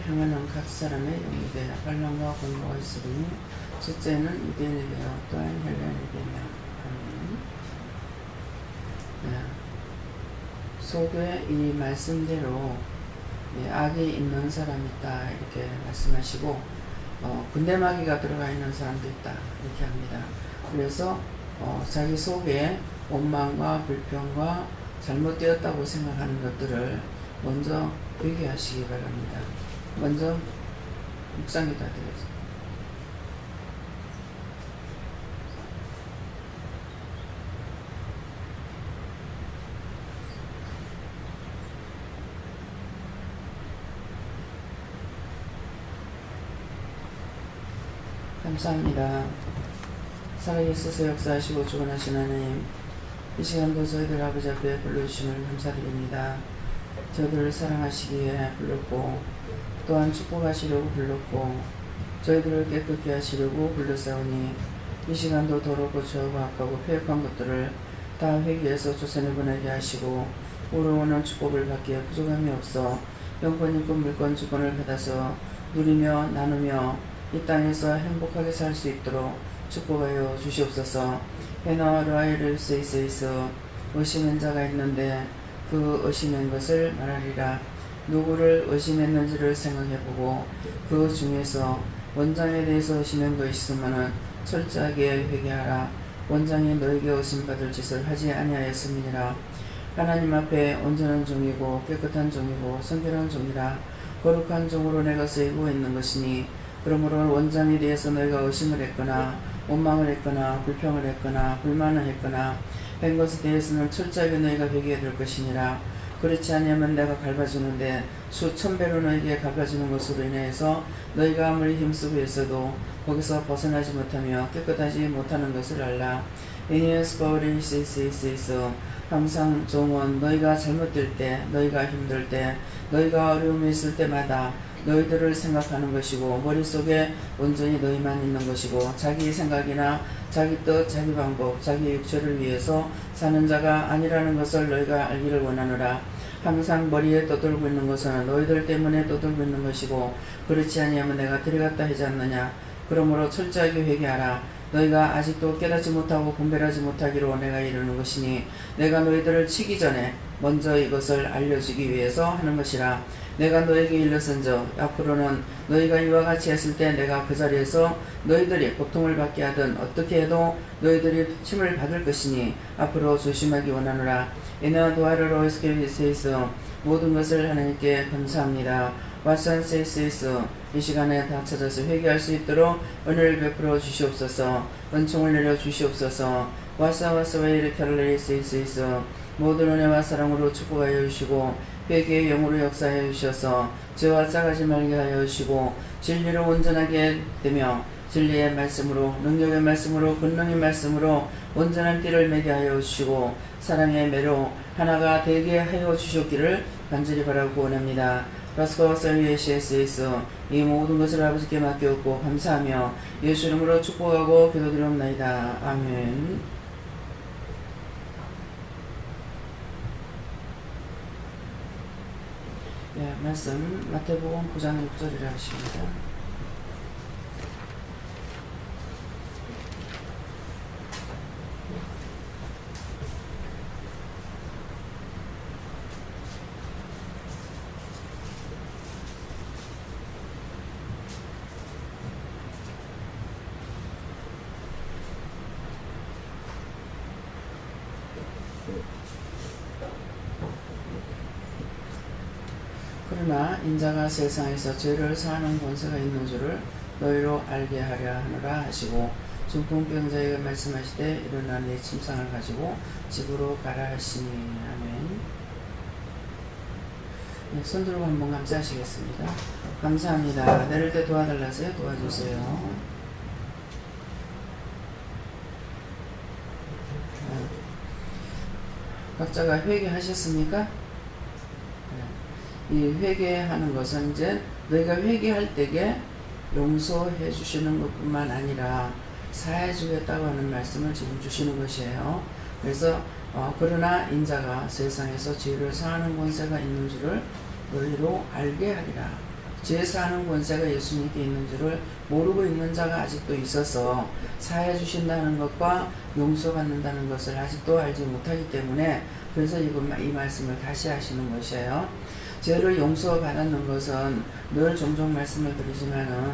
평안한 각 사람의 영이되 반란과 공고가 있으리니 첫째는 유대인에게요 또한 헬라인에게며. 아멘. 네. 속에 이 말씀대로 악이 있는 사람이 있다 이렇게 말씀하시고 군대마귀가 들어가 있는 사람도 있다 이렇게 합니다. 그래서 자기 속에 원망과 불평과 잘못되었다고 생각하는 것들을 먼저 회개하시기 바랍니다. 먼저 묵상기도 하겠습니다. 감사합니다. 살아계셔서 역사하시고 주관하신 하나님, 이 시간도 저희들 아버지 앞에 불러주심을 감사드립니다. 저희들을 사랑하시기에 불렀고 또한 축복하시려고 불렀고 저희들을 깨끗게 하시려고 불렀사오니 이 시간도 더럽고 죄하고 악하고 패역한 것들을 다 회개해서 조선에 보내게 하시고 우러오는 축복을 받기에 부족함이 없어 영권, 인권, 물권, 주권을 받아서 누리며 나누며 이 땅에서 행복하게 살 수 있도록 축복하여 주시옵소서. 헤나 라이를 세이세이서 의심한 자가 있는데 그 의심한 것을 말하리라. 누구를 의심했는지를 생각해보고 그 중에서 원장에 대해서 의심한 것이 있으면 철저하게 회개하라. 원장이 너에게 의심받을 짓을 하지 아니하였음이니라. 하나님 앞에 온전한 종이고 깨끗한 종이고 성결한 종이라. 거룩한 종으로 내가 쓰이고 있는 것이니 그러므로 원장에 대해서 너희가 의심을 했거나 원망을 했거나 불평을 했거나 불만을 했거나 한 것에 대해서는 철저하게 너희가 회개해야 될 것이니라. 그렇지 아니하면 내가 갚아주는데 수천 배로 너희에게 갚아주는 것으로 인해서 너희가 아무리 힘쓰고 있어도 거기서 벗어나지 못하며 깨끗하지 못하는 것을 알라. 에니에스 바울이 있어 항상 종은 너희가 잘못될 때, 너희가 힘들 때, 너희가 어려움이 있을 때마다 너희들을 생각하는 것이고 머릿속에 온전히 너희만 있는 것이고 자기 생각이나 자기 뜻, 자기 방법, 자기 육체를 위해서 사는 자가 아니라는 것을 너희가 알기를 원하노라. 항상 머리에 떠들고 있는 것은 너희들 때문에 떠들고 있는 것이고 그렇지 아니하면 내가 들여갔다 하지 않느냐. 그러므로 철저하게 회개하라. 너희가 아직도 깨닫지 못하고 분별하지 못하기로 내가 이르는 것이니 내가 너희들을 치기 전에 먼저 이것을 알려주기 위해서 하는 것이라. 내가 너에게 일러선즉 앞으로는 너희가 이와 같이 했을 때 내가 그 자리에서 너희들이 고통을 받게 하든 어떻게 해도 너희들이 침을 받을 것이니 앞으로 조심하기 원하노라. 이나 도하르로 에스케비세이스 모든 것을 하나님께 감사합니다. 왓산세이스에서 이 시간에 다 찾아서 회개할 수 있도록 은혜를 베풀어 주시옵소서. 은총을 내려 주시옵소서. 와사와사와이르 캐럴레이스에서 모든 은혜와 사랑으로 축복하여 주시고 회개의 영으로 역사하여 주셔서 죄와 짜가지 말게 하여 주시고 진리로 온전하게 되며 진리의 말씀으로 능력의 말씀으로 권능의 말씀으로 온전한 띠를 매게 하여 주시고 사랑의 매로 하나가 되게 하여 주셨기를 간절히 바라고 원합니다. 라스코와사위에시에스에서 이 모든 것을 아버지께 맡겼고 감사하며 예수 이름으로 축복하고 기도드리옵나이다. 아멘. 말씀 마태복음 9장 6절이라 하십니다. 그러나 인자가 세상에서 죄를 사하는 권세가 있는 줄을 너희로 알게 하려 하노라 하시고 중풍병자에게 말씀하시되 일어나 네 침상을 가지고 집으로 가라 하시니. 아멘. 네, 손 들고 한번 감사하시겠습니다. 감사합니다. 내릴 때 도와달라서요. 도와주세요. 각자가 회개하셨습니까? 이 회개하는 것은 이제 너희가 회개할 때에 용서해 주시는 것뿐만 아니라 사해 주겠다고 하는 말씀을 지금 주시는 것이에요. 그래서 그러나 인자가 세상에서 죄를 사하는 권세가 있는 줄을 너희로 알게 하리라. 죄 사하는 권세가 예수님께 있는 줄을 모르고 있는 자가 아직도 있어서 사해 주신다는 것과 용서받는다는 것을 아직도 알지 못하기 때문에 그래서 이 말씀을 다시 하시는 것이에요. 죄를 용서받았는 것은 늘 종종 말씀을 드리지만은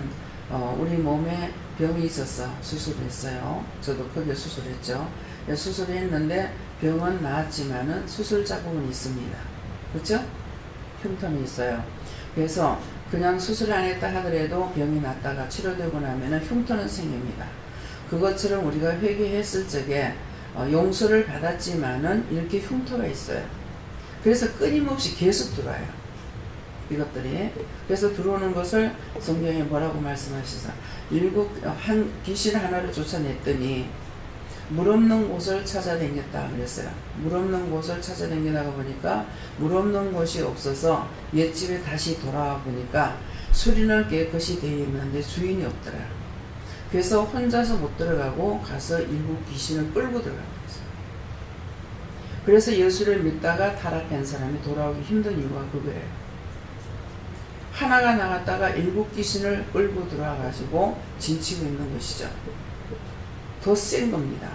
우리 몸에 병이 있었어. 수술했어요. 저도 크게 수술했죠. 수술했는데 병은 나았지만은 수술 자국은 있습니다. 그렇죠? 흉터는 있어요. 그래서 그냥 수술 안 했다 하더라도 병이 났다가 치료되고 나면은 흉터는 생깁니다. 그것처럼 우리가 회개했을 적에 용서를 받았지만은 이렇게 흉터가 있어요. 그래서 끊임없이 계속 들어와요. 이것들이. 그래서 들어오는 것을 성경에 뭐라고 말씀하시죠? 한 귀신 하나를 쫓아냈더니 물 없는 곳을 찾아다녔다 그랬어요. 물 없는 곳을 찾아다니다가 보니까 물 없는 곳이 없어서 옛집에 다시 돌아와 보니까 수리는 깨끗이 되어 있는데 주인이 없더라. 그래서 혼자서 못 들어가고 가서 일부 귀신을 끌고 들어가고 있어요. 그래서 예수를 믿다가 타락한 사람이 돌아오기 힘든 이유가 그거예요. 하나가 나갔다가 일곱 귀신을 끌고 들어와가지고 진치고 있는 것이죠. 더 센 겁니다.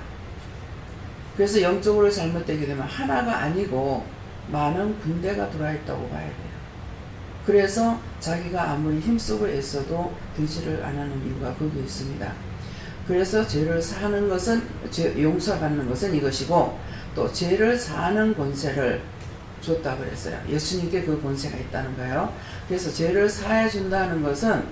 그래서 영적으로 잘못되게 되면 하나가 아니고 많은 군대가 들어와 있다고 봐야 돼요. 그래서 자기가 아무리 힘쓰고 애써도 되지를 않는 이유가 거기에 있습니다. 그래서 죄를 사하는 것은 용서받는 것은 이것이고 또 죄를 사하는 권세를 줬다 그랬어요. 예수님께 그 권세가 있다는 거예요. 그래서 죄를 사해 준다는 것은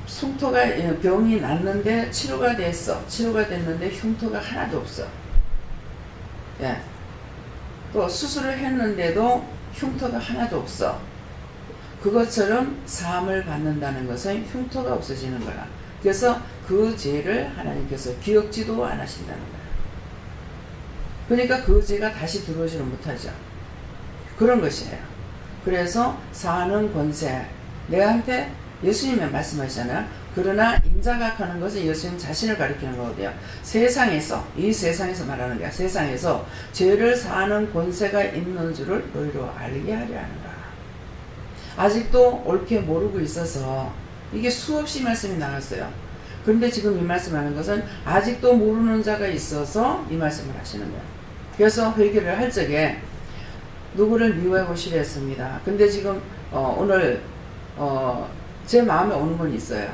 흉터가 병이 났는데 치료가 됐어. 치료가 됐는데 흉터가 하나도 없어. 예. 또 수술을 했는데도 흉터가 하나도 없어. 그것처럼 사함을 받는다는 것은 흉터가 없어지는 거라. 그래서 그 죄를 하나님께서 기억지도 안 하신다는 거예요. 그러니까 그 죄가 다시 들어오지를 못하죠. 그런 것이에요. 그래서 사하는 권세. 내한테 예수님이 말씀하시잖아요. 그러나 인자가 하는 것은 예수님 자신을 가리키는 거거든요. 세상에서, 이 세상에서 말하는 거야. 세상에서 죄를 사하는 권세가 있는 줄을 너희로 알게 하려 하는가. 아직도 옳게 모르고 있어서 이게 수없이 말씀이 나왔어요. 그런데 지금 이 말씀하는 것은 아직도 모르는 자가 있어서 이 말씀을 하시는 거예요. 그래서 회개를 할 적에 누구를 미워하고 싫어했습니다. 근데 지금 오늘 제 마음에 오는 건 있어요.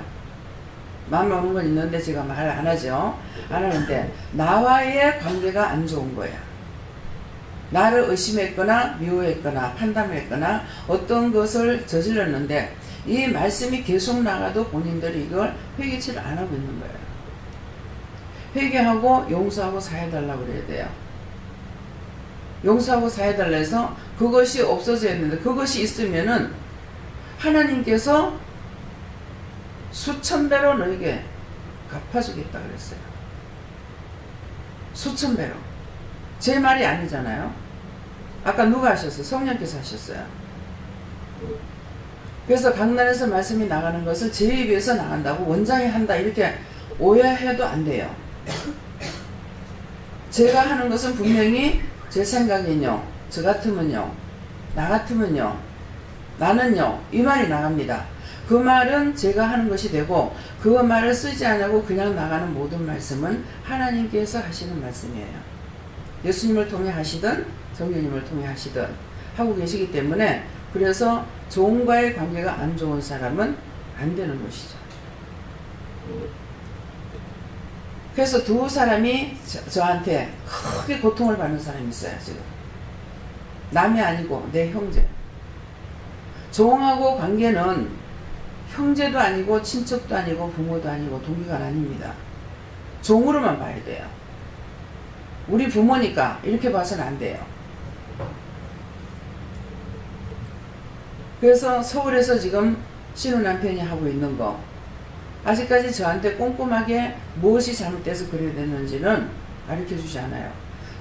마음에 오는 건 있는데 제가 말 안 하죠. 안 하는데 나와의 관계가 안 좋은 거야. 나를 의심했거나 미워했거나 판단했거나 어떤 것을 저질렀는데 이 말씀이 계속 나가도 본인들이 이걸 회개치를 안 하고 있는 거예요. 회개하고 용서하고 사해달라고 그래야 돼요. 용서하고 사해달라 해서 그것이 없어져야 했는데 그것이 있으면은 하나님께서 수천 배로 너에게 갚아주겠다 그랬어요. 수천 배로. 제 말이 아니잖아요. 아까 누가 하셨어요? 성령께서 하셨어요. 그래서 강단에서 말씀이 나가는 것을 제 입에서 나간다고 원장이 한다 이렇게 오해해도 안 돼요. 제가 하는 것은 분명히 제 생각은요, 저 같으면요, 나 같으면요, 나는요, 이 말이 나갑니다. 그 말은 제가 하는 것이 되고 그 말을 쓰지 않고 그냥 나가는 모든 말씀은 하나님께서 하시는 말씀이에요. 예수님을 통해 하시든 성령님을 통해 하시든 하고 계시기 때문에 그래서 종과의 관계가 안 좋은 사람은 안 되는 것이죠. 그래서 두 사람이 저한테 크게 고통을 받는 사람이 있어요. 지금 남이 아니고 내 형제. 종하고 관계는 형제도 아니고 친척도 아니고 부모도 아니고 동기가 아닙니다. 종으로만 봐야 돼요. 우리 부모니까 이렇게 봐서는 안 돼요. 그래서 서울에서 지금 신우 남편이 하고 있는 거 아직까지 저한테 꼼꼼하게 무엇이 잘못돼서 그래야 되는지는 가르쳐주지 않아요.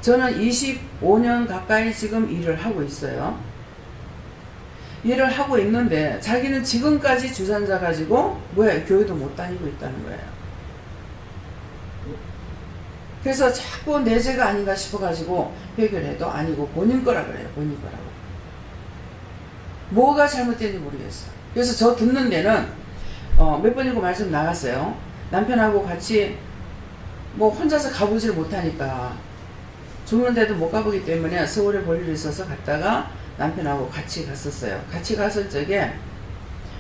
저는 25년 가까이 지금 일을 하고 있어요. 일을 하고 있는데 자기는 지금까지 주산자 가지고 교회도 못 다니고 있다는 거예요. 그래서 자꾸 내 죄가 아닌가 싶어가지고 해결해도 아니고 본인 거라 그래요. 본인 거라고. 뭐가 잘못됐는지 모르겠어. 그래서 저 듣는 데는 몇 번이고 말씀 나갔어요. 남편하고 같이 뭐 혼자서 가보지를 못하니까 죽는데도 못 가보기 때문에 서울에 볼 일이 있어서 갔다가 남편하고 같이 갔었어요. 같이 갔을 적에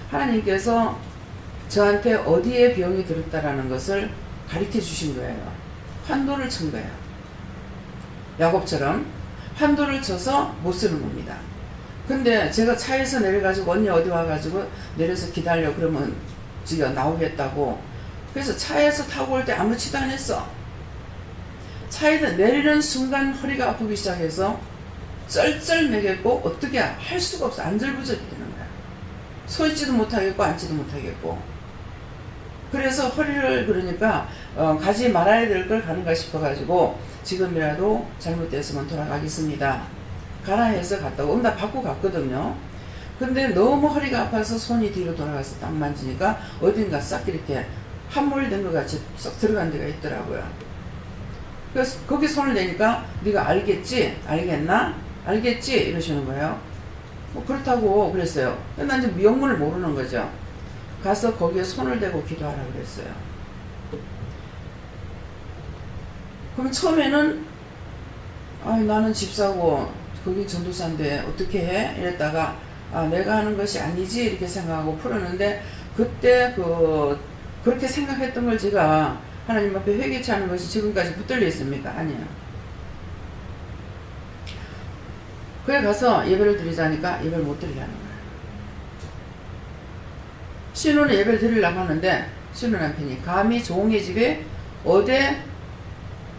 하나님께서 저한테 어디에 병이 들었다라는 것을 가르쳐 주신 거예요. 환도를 친 거예요. 야곱처럼 환도를 쳐서 못 쓰는 겁니다. 근데 제가 차에서 내려가지고 언니 어디 와가지고 내려서 기다려 그러면 지가 나오겠다고. 그래서 차에서 타고 올 때 아무렇지도 안 했어. 차에서 내리는 순간 허리가 아프기 시작해서 쩔쩔매겠고 어떻게 할 수가 없어. 안절부절이 되는 거야. 서 있지도 못하겠고 앉지도 못하겠고. 그래서 허리를 그러니까 가지 말아야 될 걸 가는가 싶어가지고 지금이라도 잘못됐으면 돌아가겠습니다. 가라 해서 갔다고 나 받고 갔거든요. 근데 너무 허리가 아파서 손이 뒤로 돌아가서 딱 만지니까 어딘가 싹 이렇게 함몰된 것 같이 쏙 들어간 데가 있더라고요. 그래서 거기 손을 대니까 네가 알겠지? 알겠나? 알겠지? 이러시는 거예요. 뭐 그렇다고 그랬어요. 난 이제 영문을 모르는 거죠. 가서 거기에 손을 대고 기도하라 그랬어요. 그럼 처음에는 나는 집사고 거기 전도사인데 어떻게 해? 이랬다가 내가 하는 것이 아니지 이렇게 생각하고 풀었는데 그때 그렇게 생각했던 걸 제가 하나님 앞에 회개치 않은 것이 지금까지 붙들려 있습니까? 아니에요. 그래 가서 예배를 드리자니까 예배를 못 드리게 하는 거예요. 신우는 예배를 드리려고 하는데 신우 남편이 감히 종의 집에 어디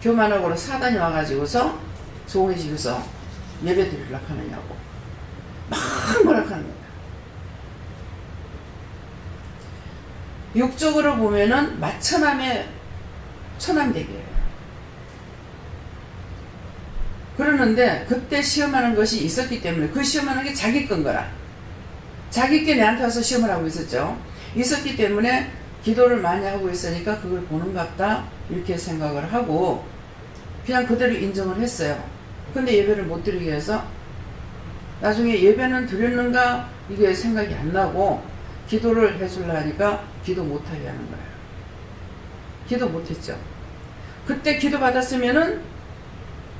교만하고 사단이 와가지고서 종의 집에서 예배 드리려고 하느냐고 막 뭐라 하는 거예요. 육적으로 보면은 마처남의 처남댁이에요. 그러는데 그때 시험하는 것이 있었기 때문에 그 시험하는 게 자기 건 거라. 자기께 내한테 와서 시험을 하고 있었죠. 있었기 때문에 기도를 많이 하고 있으니까 그걸 보는 것 같다 이렇게 생각을 하고 그냥 그대로 인정을 했어요. 근데 예배를 못 드리게 해서 나중에 예배는 드렸는가 이게 생각이 안 나고 기도를 해주려 하니까 기도 못하게 하는 거예요. 기도 못했죠. 그때 기도 받았으면은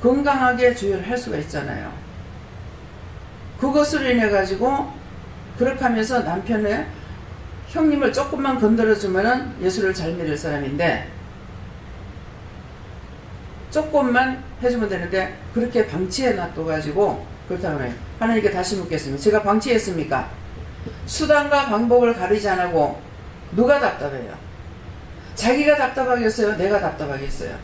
건강하게 주의를 할 수가 있잖아요. 그것으로 인해 가지고 그렇게 하면서 남편의 형님을 조금만 건드려주면은 예수를 잘 믿을 사람인데 조금만 해주면 되는데 그렇게 방치해 놔둬가지고 그렇다고 해요. 하나님께 다시 묻겠습니다. 제가 방치했습니까? 수단과 방법을 가리지 않고 누가 답답해요? 자기가 답답하겠어요? 내가 답답하겠어요?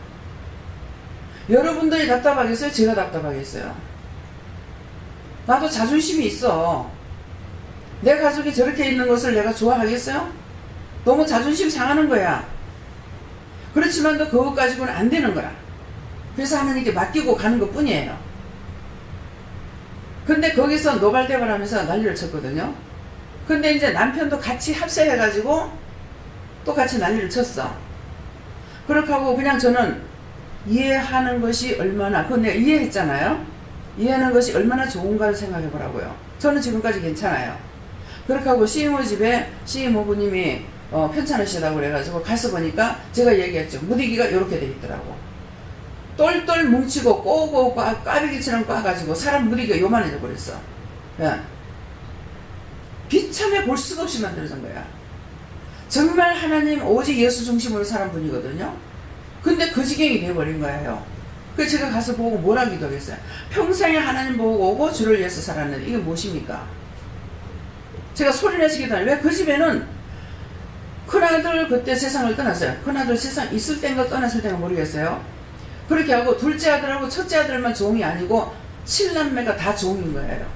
여러분들이 답답하겠어요? 제가 답답하겠어요? 나도 자존심이 있어. 내 가족이 저렇게 있는 것을 내가 좋아하겠어요? 너무 자존심 상하는 거야. 그렇지만 또 그것 가지고는 안 되는 거라. 그래서 하나님께 맡기고 가는 것 뿐이에요. 근데 거기서 노발대발 하면서 난리를 쳤거든요. 근데 이제 남편도 같이 합세해가지고 또 같이 난리를 쳤어. 그렇게 하고 그냥 저는 이해하는 것이 얼마나, 그건 내가 이해했잖아요. 이해하는 것이 얼마나 좋은가를 생각해 보라고요. 저는 지금까지 괜찮아요. 그렇게 하고 시이모 집에 시이모부님이 편찮으시다고 그래가지고 가서 보니까 제가 얘기했죠. 무디기가 이렇게 돼 있더라고. 똘똘 뭉치고 꼬고 까비기처럼 까가지고 사람 무디기가 요만해져 버렸어. 예. 비참해 볼 수가 없이 만들어진 거야. 정말 하나님 오직 예수 중심으로 사는 분이거든요. 근데 그 지경이 돼버린 거예요. 그래서 제가 가서 보고 뭐라 기도하겠어요. 평생에 하나님 보고 오고 주를 위해서 살았는데 이게 무엇입니까? 제가 소리내서 기도하는 왜 그 집에는 큰아들 그때 세상을 떠났어요. 큰아들 세상 있을 때인가 떠났을 때인가 모르겠어요. 그렇게 하고 둘째 아들하고 첫째 아들만 종이 아니고 7남매가 다 종인 거예요.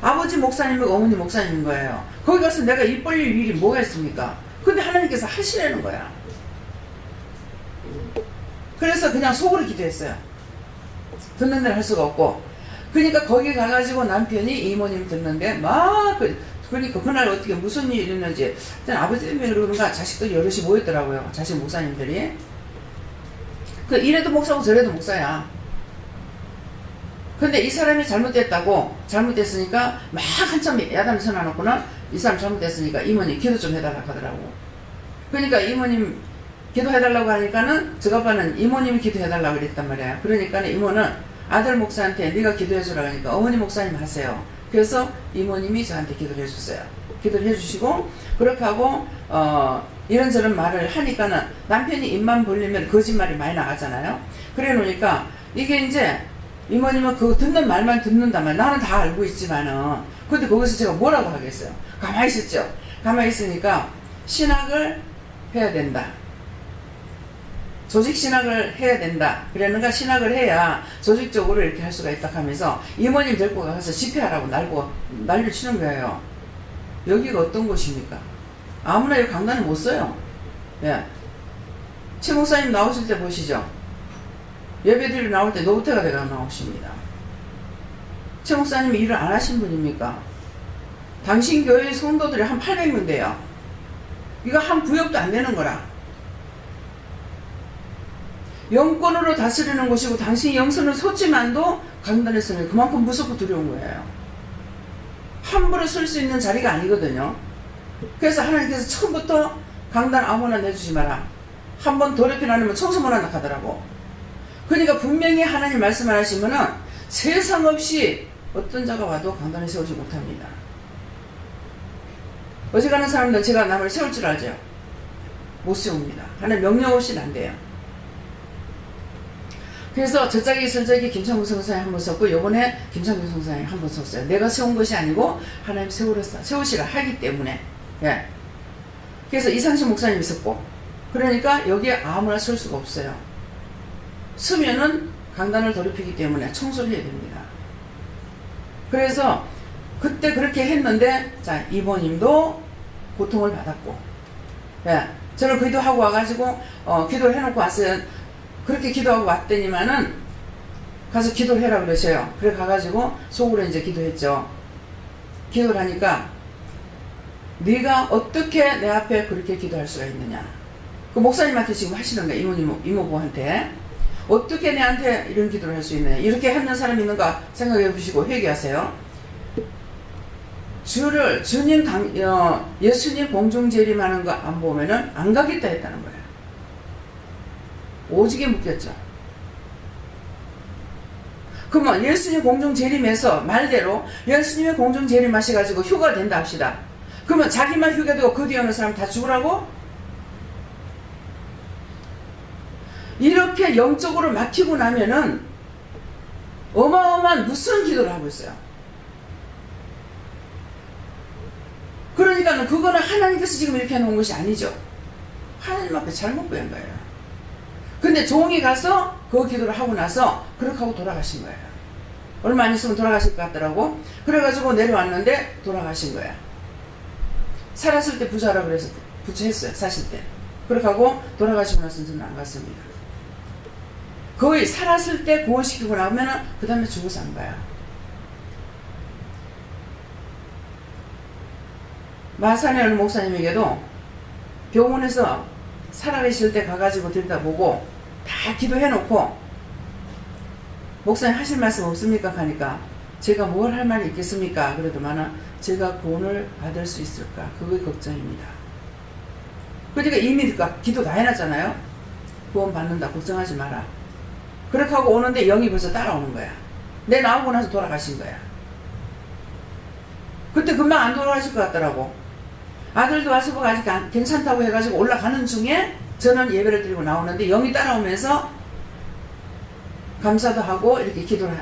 아버지 목사님이고 어머니 목사님인 거예요. 거기 가서 내가 입 벌릴 일이 뭐가 있습니까? 근데 하나님께서 하시라는 거야. 그래서 그냥 속으로 기도했어요. 듣는 데는 할 수가 없고. 그러니까 거기 가가지고 남편이 이모님 듣는데 막 그러니까 그날 어떻게 무슨 일이 있는지 아버지 때문에 그러는가 자식들 여럿이 모였더라고요. 자식 목사님들이. 그 이래도 목사고 저래도 목사야. 근데 이 사람이 잘못됐으니까 막 한참 야단을 쳐놔놓고는 이 사람 잘못됐으니까 이모님 기도 좀 해달라고 하더라고. 그러니까 이모님 기도해달라고 하니까는 저 아빠는 이모님이 기도해달라고 그랬단 말이야. 그러니까 이모는 아들 목사한테 네가 기도해주라고 하니까 어머니 목사님 하세요. 그래서 이모님이 저한테 기도를 해줬어요. 기도를 해주시고 그렇게 하고 이런저런 말을 하니까는 남편이 입만 벌리면 거짓말이 많이 나가잖아요. 그래 놓으니까 이게 이제 이모님은 그 듣는 말만 듣는단 말이야. 나는 다 알고 있지만은 근데 거기서 제가 뭐라고 하겠어요. 가만히 있었죠. 가만히 있으니까 신학을 해야 된다. 조직 신학을 해야 된다. 그러는가 신학을 해야 조직적으로 이렇게 할 수가 있다 하면서 이모님 데리고 가서 집회하라고 난리를 치는 거예요. 여기가 어떤 곳입니까? 아무나 이 강단에 못 써요. 예. 최 목사님 나오실 때 보시죠. 예배드리러 나올 때 노후태가 돼가 나오십니다. 최 목사님이 일을 안 하신 분입니까? 당신 교회 성도들이 한 800명 돼요. 이거 한 구역도 안 되는 거라. 영권으로 다스리는 곳이고 당신 영선을 솟지만도 강단에서는 그만큼 무섭고 두려운 거예요. 함부로 설 수 있는 자리가 아니거든요. 그래서 하나님께서 처음부터 강단 아무나 내주지 마라. 한번 더럽히지 않으면 청소 못 한다 하더라고. 그러니까 분명히 하나님 말씀 안 하시면은 세상 없이 어떤 자가 와도 강단에 세우지 못합니다. 어지간한 사람들은 제가 남을 세울 줄 알죠? 못 세웁니다. 하나님 명령 없이는 안 돼요. 그래서 저짝이 저짝이 김창국 성사님 한번 썼고 요번에 김창국 성사님 한번 썼어요. 내가 세운 것이 아니고 하나님 세우시라 하기 때문에. 예. 그래서 이상식 목사님이 썼고 그러니까 여기에 아무나 설 수가 없어요. 서면은 강단을 더럽히기 때문에 청소를 해야 됩니다. 그래서 그때 그렇게 했는데 자 이모님도 고통을 받았고 예. 저는 기도하고 와가지고 기도를 해놓고 왔어요. 그렇게 기도하고 왔더니만은 가서 기도를 해라 그러셔요. 그래 가가지고 속으로 이제 기도했죠. 기도를 하니까 네가 어떻게 내 앞에 그렇게 기도할 수가 있느냐. 그 목사님한테 지금 하시는 거예요. 이모부한테 어떻게 내한테 이런 기도를 할 수 있느냐. 이렇게 하는 사람이 있는가 생각해 보시고 회개하세요. 예수님 공중재림하는 거 안 보면은 안 가겠다 했다는 거예요. 오지게 묶였죠. 그러면 예수님 공중재림해서 말대로 예수님의 공중재림하셔가지고 휴가 된다 합시다. 그러면 자기만 휴가 되고 그 뒤에 오는 사람 다 죽으라고? 이렇게 영적으로 막히고 나면은 어마어마한 무슨 기도를 하고 있어요. 그러니까 그거는 하나님께서 지금 이렇게 해놓은 것이 아니죠. 하나님 앞에 잘못 구한 거예요. 근데 종이 가서 그 기도를 하고 나서 그렇게 하고 돌아가신 거예요. 얼마 안 있으면 돌아가실 것 같더라고. 그래가지고 내려왔는데 돌아가신 거야. 살았을 때 부자라고 그래서 부처했어요. 사실 때. 그렇게 하고 돌아가시고 나서는 저는 안 갔습니다. 거의 살았을 때 구원시키고 나오면은 그 다음에 죽어서 안 가요. 마산의 어느 목사님에게도 병원에서 살아계실 때 가가지고 들여다보고 다 기도해놓고 목사님 하실 말씀 없습니까? 하니까 제가 뭘 할 말이 있겠습니까? 그러더만은 제가 구원을 받을 수 있을까? 그게 걱정입니다. 그러니까 이미 기도 다 해놨잖아요. 구원 받는다 걱정하지 마라. 그렇게 하고 오는데 영이 벌써 따라오는 거야. 내 나오고 나서 돌아가신 거야. 그때 금방 안 돌아가실 것 같더라고. 아들도 와서 보고 아직 괜찮다고 해가지고 올라가는 중에 저는 예배를 드리고 나오는데 영이 따라오면서 감사도 하고 이렇게 기도를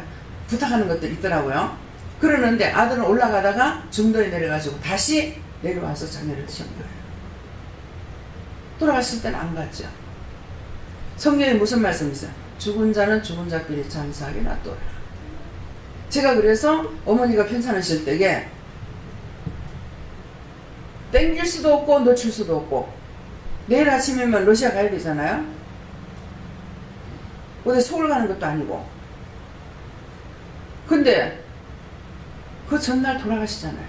부탁하는 것들이 있더라고요. 그러는데 아들은 올라가다가 중도에 내려가지고 다시 내려와서 장례를 드신 거예요. 돌아갔을 때는 안 갔죠. 성경에 무슨 말씀이 있어요? 죽은 자는 죽은 자끼리 장사하게 놔둬라. 제가 그래서 어머니가 편찮으실 때에 땡길 수도 없고 놓칠 수도 없고 내일 아침이면 러시아 가야 되잖아요. 어디 서울 가는 것도 아니고. 근데 그 전날 돌아가시잖아요.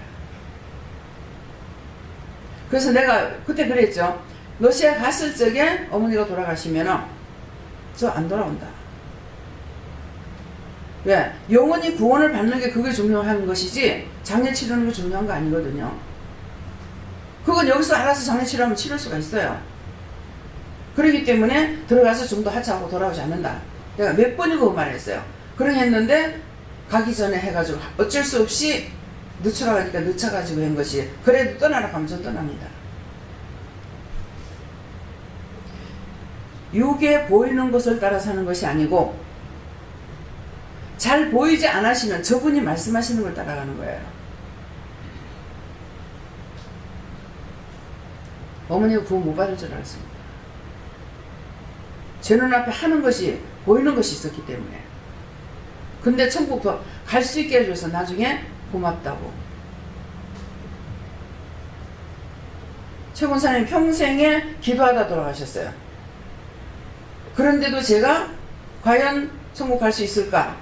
그래서 내가 그때 그랬죠. 러시아 갔을 적에 어머니가 돌아가시면은 저 안 돌아온다. 왜? 영원히 구원을 받는 게 그게 중요한 것이지 장례 치르는 게 중요한 거 아니거든요. 그건 여기서 알아서 장례 치료하면 치를 수가 있어요. 그렇기 때문에 들어가서 좀 더 하차하고 돌아오지 않는다. 내가 몇 번이고 그 말을 했어요. 그렇게 했는데 가기 전에 해가지고 어쩔 수 없이 늦추라니까 늦춰가지고 한 것이 그래도 떠나라 하면 전 떠납니다. 육에 보이는 것을 따라 사는 것이 아니고 잘 보이지 않으시는 저분이 말씀하시는 걸 따라가는 거예요. 어머니가 구원 못 받을 줄 알았습니다. 제 눈앞에 하는 것이 보이는 것이 있었기 때문에. 근데 천국 갈 수 있게 해줘서 나중에 고맙다고. 최 권사님 평생에 기도하다 돌아가셨어요. 그런데도 제가 과연 천국 갈 수 있을까?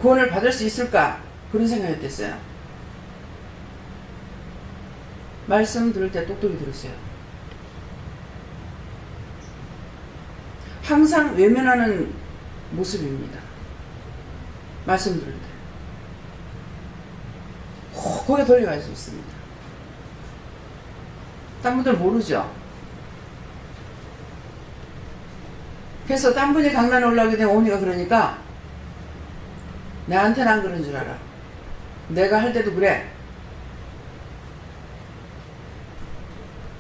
구원을 받을 수 있을까? 그런 생각이 됐어요. 말씀 들을 때 똑똑히 들으세요. 항상 외면하는 모습입니다. 말씀 들을 때. 고개 돌려갈 수 있습니다. 딴 분들 모르죠? 그래서 딴 분이 강단에 올라오게 되면 어머니가 그러니까 내한테는 안 그런 줄 알아. 내가 할 때도 그래.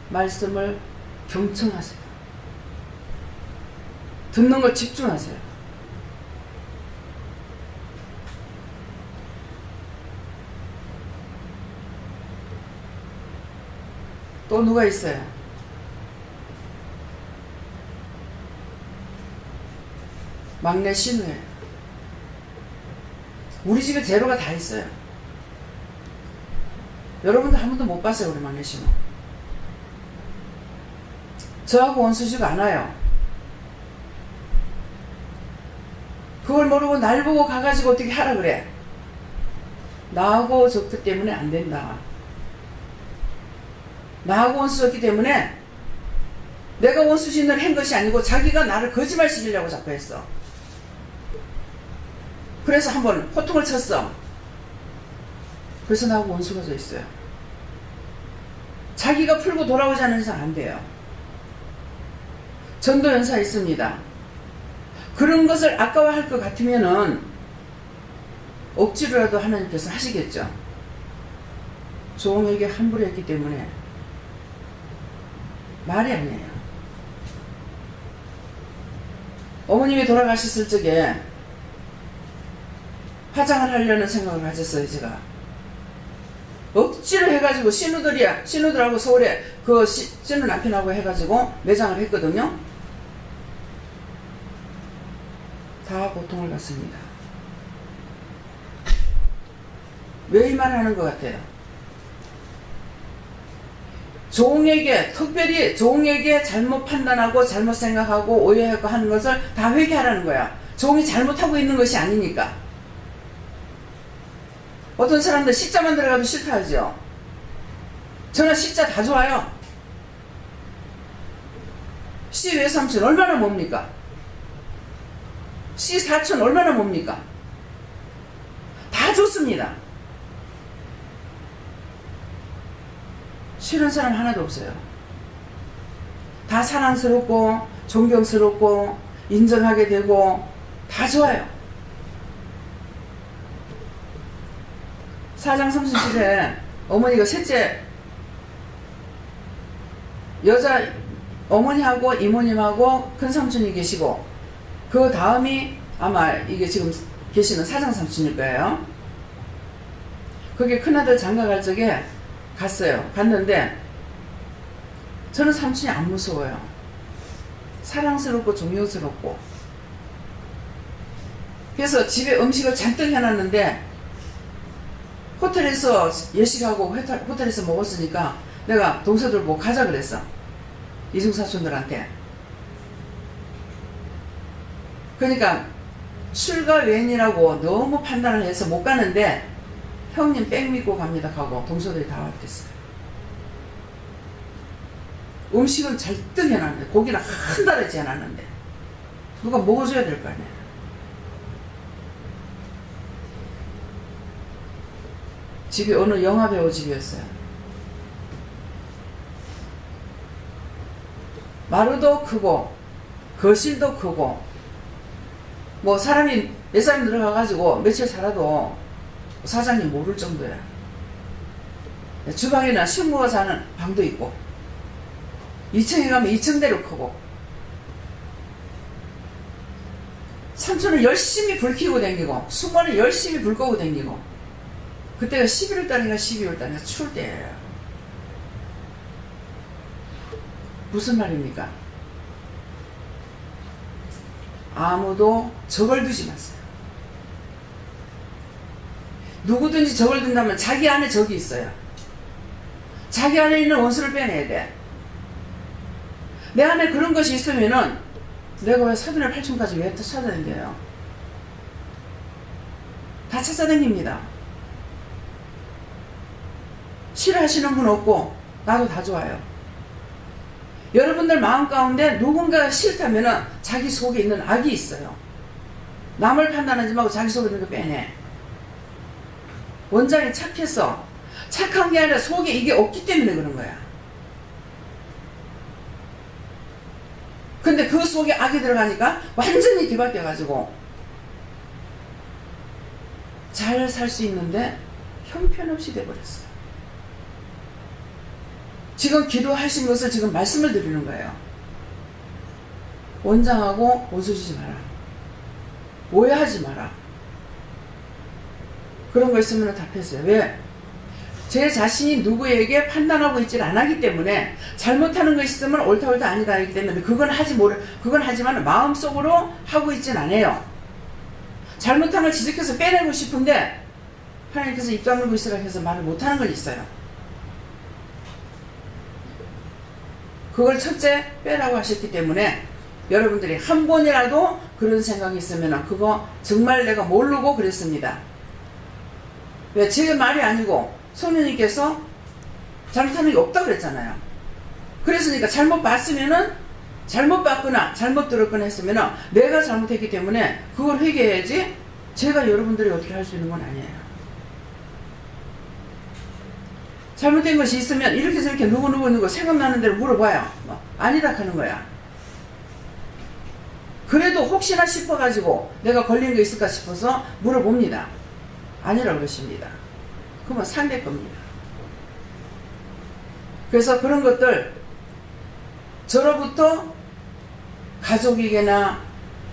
말씀을 경청하세요. 듣는 걸 집중하세요. 또 누가 있어요? 막내 신우예요. 우리 집에 재료가 다 있어요. 여러분도 한 번도 못 봤어요, 우리 막내 신우. 저하고 원수지가 않아요. 그걸 모르고 날 보고 가가지고 어떻게 하라 그래. 나하고 적기 때문에 안 된다. 나하고 원수였기 때문에 내가 원수신을 한 것이 아니고 자기가 나를 거짓말 시키려고 자꾸 했어. 그래서 한번 호통을 쳤어. 그래서 나하고 원수가 져 있어요. 자기가 풀고 돌아오지 않는 이상 안 돼요. 전도 연사 있습니다. 그런 것을 아까워할 것 같으면은 억지로라도 하나님께서 하시겠죠. 종에게 함부로 했기 때문에 말이 아니에요. 어머님이 돌아가셨을 적에 화장을 하려는 생각을 가졌어요, 제가. 억지로 해가지고 신우들하고 서울에 그 신우 남편하고 해가지고 매장을 했거든요. 다 고통을 받습니다. 왜 이 말을 하는 것 같아요? 종에게, 특별히 종에게 잘못 판단하고 잘못 생각하고 오해하고 하는 것을 다 회개하라는 거야. 종이 잘못하고 있는 것이 아니니까. 어떤 사람들 시자만 들어가도 싫다하죠. 저는 시자 다 좋아요. 시 외삼촌 얼마나 뭡니까? 시 사촌 얼마나 뭡니까? 다 좋습니다. 싫은 사람 하나도 없어요. 다 사랑스럽고 존경스럽고 인정하게 되고 다 좋아요. 사장 삼순실에 어머니가 셋째 여자 어머니하고 이모님하고 큰 삼촌이 계시고 그 다음이 아마 이게 지금 계시는 사장 삼촌일 거예요. 그게 큰아들 장가갈 적에 갔어요. 갔는데 저는 삼촌이 안 무서워요. 사랑스럽고 존경스럽고. 그래서 집에 음식을 잔뜩 해놨는데 호텔에서 예식하고 호텔에서 먹었으니까 내가 동서들 보고 가자 그랬어. 이중사촌들한테. 그러니까 출가 외인이라고 너무 판단을 해서 못 가는데 형님 백 믿고 갑니다 하고 동서들이 다 왔겠어요. 음식은 잔뜩 해놨는데 고기는 한 달이지 해놨는데 누가 먹어줘야 될 거 아니에요. 집이 어느 영화배우 집이었어요. 마루도 크고 거실도 크고 뭐 사람이 몇 사람 들어가가지고 며칠 살아도 사장님 모를 정도야. 주방에는 신부가 자는 방도 있고 2층에 가면 2층대로 크고 삼촌은 열심히 불 켜고 다니고 숙모는 열심히 불 끄고 다니고 그때가 11월달인가 12월달인가 추울 때예요. 무슨 말입니까? 아무도 적을 두지 마세요. 누구든지 적을 둔다면 자기 안에 적이 있어요. 자기 안에 있는 원수를 빼내야 돼. 내 안에 그런 것이 있으면은 내가 왜 사돈의 팔촌까지 왜 또 찾아다녀요? 다 찾아다닙니다. 싫어하시는 분 없고 나도 다 좋아요. 여러분들 마음 가운데 누군가가 싫다면은 자기 속에 있는 악이 있어요. 남을 판단하지 말고 자기 속에 있는 거 빼내. 원장이 착해서 착한 게 아니라 속에 이게 없기 때문에 그런 거야. 근데 그 속에 악이 들어가니까 완전히 뒤바뀌어가지고 잘 살 수 있는데 형편없이 돼버렸어요. 지금 기도하신 것을 지금 말씀을 드리는 거예요. 원장하고 오수지지 마라. 오해하지 마라. 그런 거 있으면 답했어요. 왜? 제 자신이 누구에게 판단하고 있질 않았기 때문에 잘못하는 것이 있으면 옳다 아니다 하기 때문에 그건 하지만 마음속으로 하고 있진 않아요. 잘못한 걸 지적해서 빼내고 싶은데 하나님께서 입 다물고 있으라 해서 말을 못하는 건 있어요. 그걸 첫째 빼라고 하셨기 때문에 여러분들이 한 번이라도 그런 생각이 있으면 그거 정말 내가 모르고 그랬습니다. 왜? 제 말이 아니고 성령님께서 잘못하는 게 없다고 그랬잖아요. 그랬으니까 잘못 봤으면은 잘못 봤거나 잘못 들었거나 했으면은 내가 잘못했기 때문에 그걸 회개해야지 제가 여러분들이 어떻게 할 수 있는 건 아니에요. 잘못된 것이 있으면 이렇게 저렇게 누구 생각나는 대로 물어봐요. 아니다 하는 거야. 그래도 혹시나 싶어가지고 내가 걸린 거 있을까 싶어서 물어봅니다. 아니라고 그러십니다. 그러면 상대 겁니다. 그래서 그런 것들 저로부터 가족에게나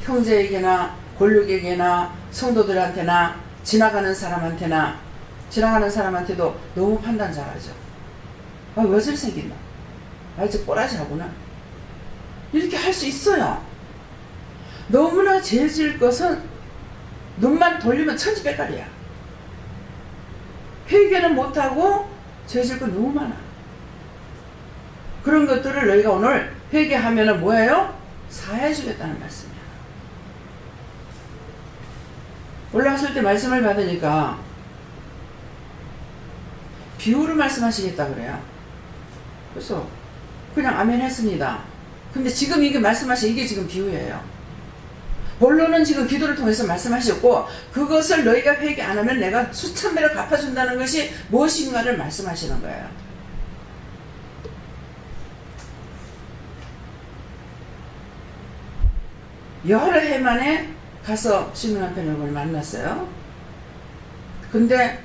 형제에게나 권력에게나 성도들한테나 지나가는 사람한테도 너무 판단 잘하죠. 아, 왜 저리 생겼나? 아, 저 꼬라지하구나. 이렇게 할 수 있어요. 너무나 죄 지을 것은 눈만 돌리면 천지백갈이야. 회개는 못하고 죄 지을 건 너무 많아. 그런 것들을 너희가 오늘 회개하면 뭐예요? 사해 주겠다는 말씀이야. 올라왔을 때 말씀을 받으니까 비유로 말씀하시겠다 그래요. 그래서 그냥 아멘 했습니다. 근데 지금 이게 말씀하신 이게 지금 비유예요. 본론은 지금 기도를 통해서 말씀하셨고 그것을 너희가 회개 안 하면 내가 수천 배를 갚아준다는 것이 무엇인가를 말씀하시는 거예요. 여러 해 만에 가서 신우 남편 여러분을 만났어요. 근데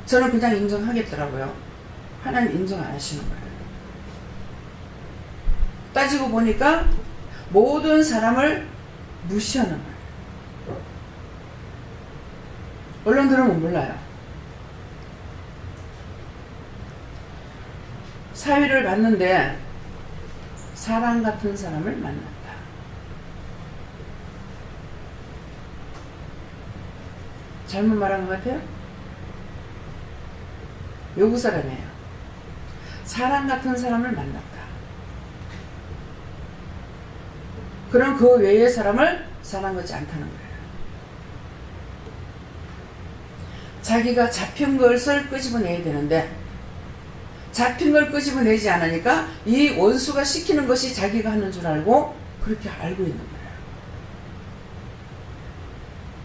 저는 그냥 인정하겠더라고요. 하나님 인정 안 하시는 거예요. 따지고 보니까 모든 사람을 무시하는 거예요. 언론들은 몰라요. 사위를 봤는데 사랑 같은 사람을 만났다. 잘못 말한 것 같아요? 외국 사람이에요. 사랑 같은 사람을 만났다. 그럼 그 외의 사람을 사랑하지 않다는 거예요. 자기가 잡힌 것을 끄집어내야 되는데 잡힌 걸 끄집어내지 않으니까 이 원수가 시키는 것이 자기가 하는 줄 알고 그렇게 알고 있는 거예요.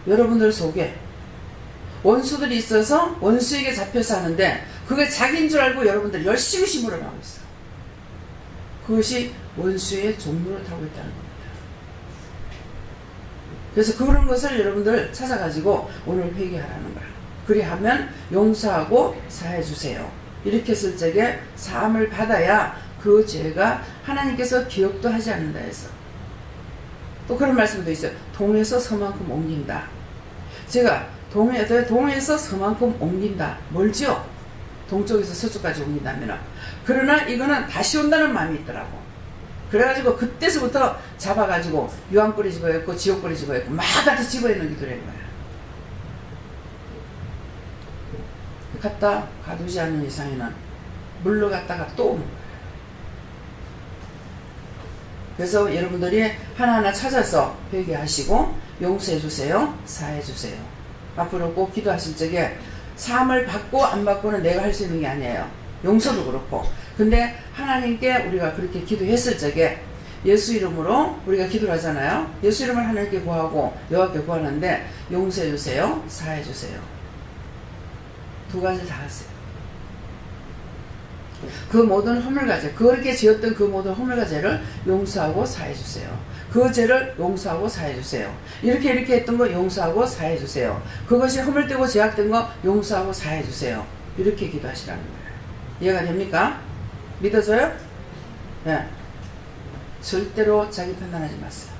여러분들 속에 원수들이 있어서 원수에게 잡혀서 하는데 그게 자기인 줄 알고 여러분들 열심히 심으러 나오고 있어. 그것이 원수의 종로를 타고 있다는 겁니다. 그래서 그런 것을 여러분들 찾아가지고 오늘 회개하라는 거야. 그리하면 용서하고 사해주세요. 이렇게 했을 적에 사함을 받아야 그 죄가 하나님께서 기억도 하지 않는다 해서. 또 그런 말씀도 있어요. 동에서 서만큼 옮긴다. 제가 동에서 서만큼 옮긴다. 멀지요? 동쪽에서 서쪽까지 옮긴다면. 그러나 이거는 다시 온다는 마음이 있더라고. 그래가지고 그때서부터 잡아가지고 유황불이 집어였고 지옥불이 집어였고 막 같이 집어있는 기도라는 거야. 갖다 가두지 않는 이상에는 물로 갖다가 또 오는 거야. 그래서 여러분들이 하나하나 찾아서 회개하시고 용서해주세요. 사해주세요. 앞으로 꼭 기도하실 적에 사함을 받고 안 받고는 내가 할 수 있는 게 아니에요. 용서도 그렇고. 근데 하나님께 우리가 그렇게 기도했을 적에 예수 이름으로 우리가 기도를 하잖아요. 예수 이름을 하나님께 구하고 여호와께 구하는데 용서해주세요. 사해주세요. 두 가지 다 하세요. 그 모든 허물과죄, 그렇게 지었던 그 모든 허물과 죄를 용서하고 사해주세요. 그 죄를 용서하고 사해주세요. 이렇게 했던 거 용서하고 사해주세요. 그것이 허물되고 죄악된 거 용서하고 사해주세요. 이렇게 기도하시라는 거예요. 이해가 됩니까? 믿어져요? 네. 절대로 자기 판단하지 마세요.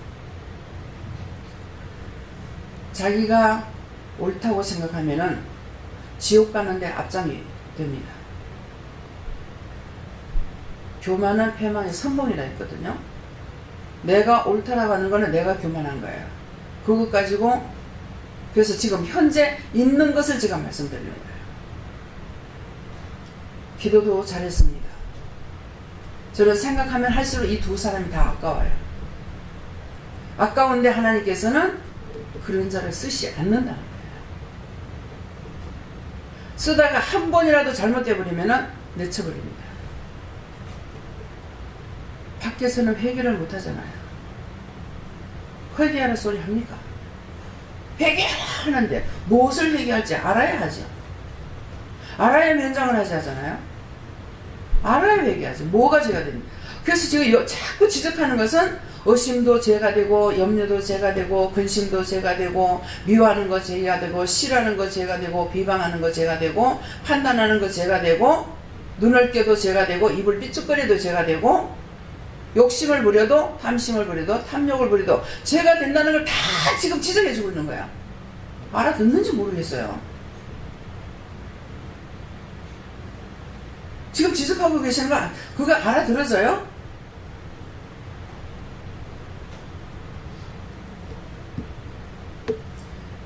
자기가 옳다고 생각하면은 지옥 가는데 앞장이 됩니다. 교만은 패망의 선봉이라 했거든요. 내가 옳다라고 하는 거는 내가 교만한 거예요. 그것 가지고 그래서 지금 현재 있는 것을 제가 말씀드리는 거예요. 기도도 잘했습니다. 저는 생각하면 할수록 이 두 사람이 다 아까워요. 아까운데 하나님께서는 그런 자를 쓰시 않는다는 거예요. 쓰다가 한 번이라도 잘못되어버리면 내쳐버립니다. 밖에서는 회개를 못하잖아요. 회개하라 소리 합니까? 회개하라 하는데 무엇을 회개할지 알아야 하죠. 알아야 면장을 하잖아요. 알아야 회개하죠. 뭐가 죄가 됩니까? 그래서 지금 자꾸 지적하는 것은 의심도 죄가 되고 염려도 죄가 되고 근심도 죄가 되고 미워하는 거 죄가 되고 싫어하는 거 죄가 되고 비방하는 거 죄가 되고 판단하는 거 죄가 되고 눈을 깨도 죄가 되고 입을 삐죽거려도 죄가 되고 욕심을 부려도 탐심을 부려도 탐욕을 부려도 죄가 된다는 걸 다 지금 지적해주고 있는 거야. 알아듣는지 모르겠어요. 지금 지적하고 계시는 거 그거 알아들어져요?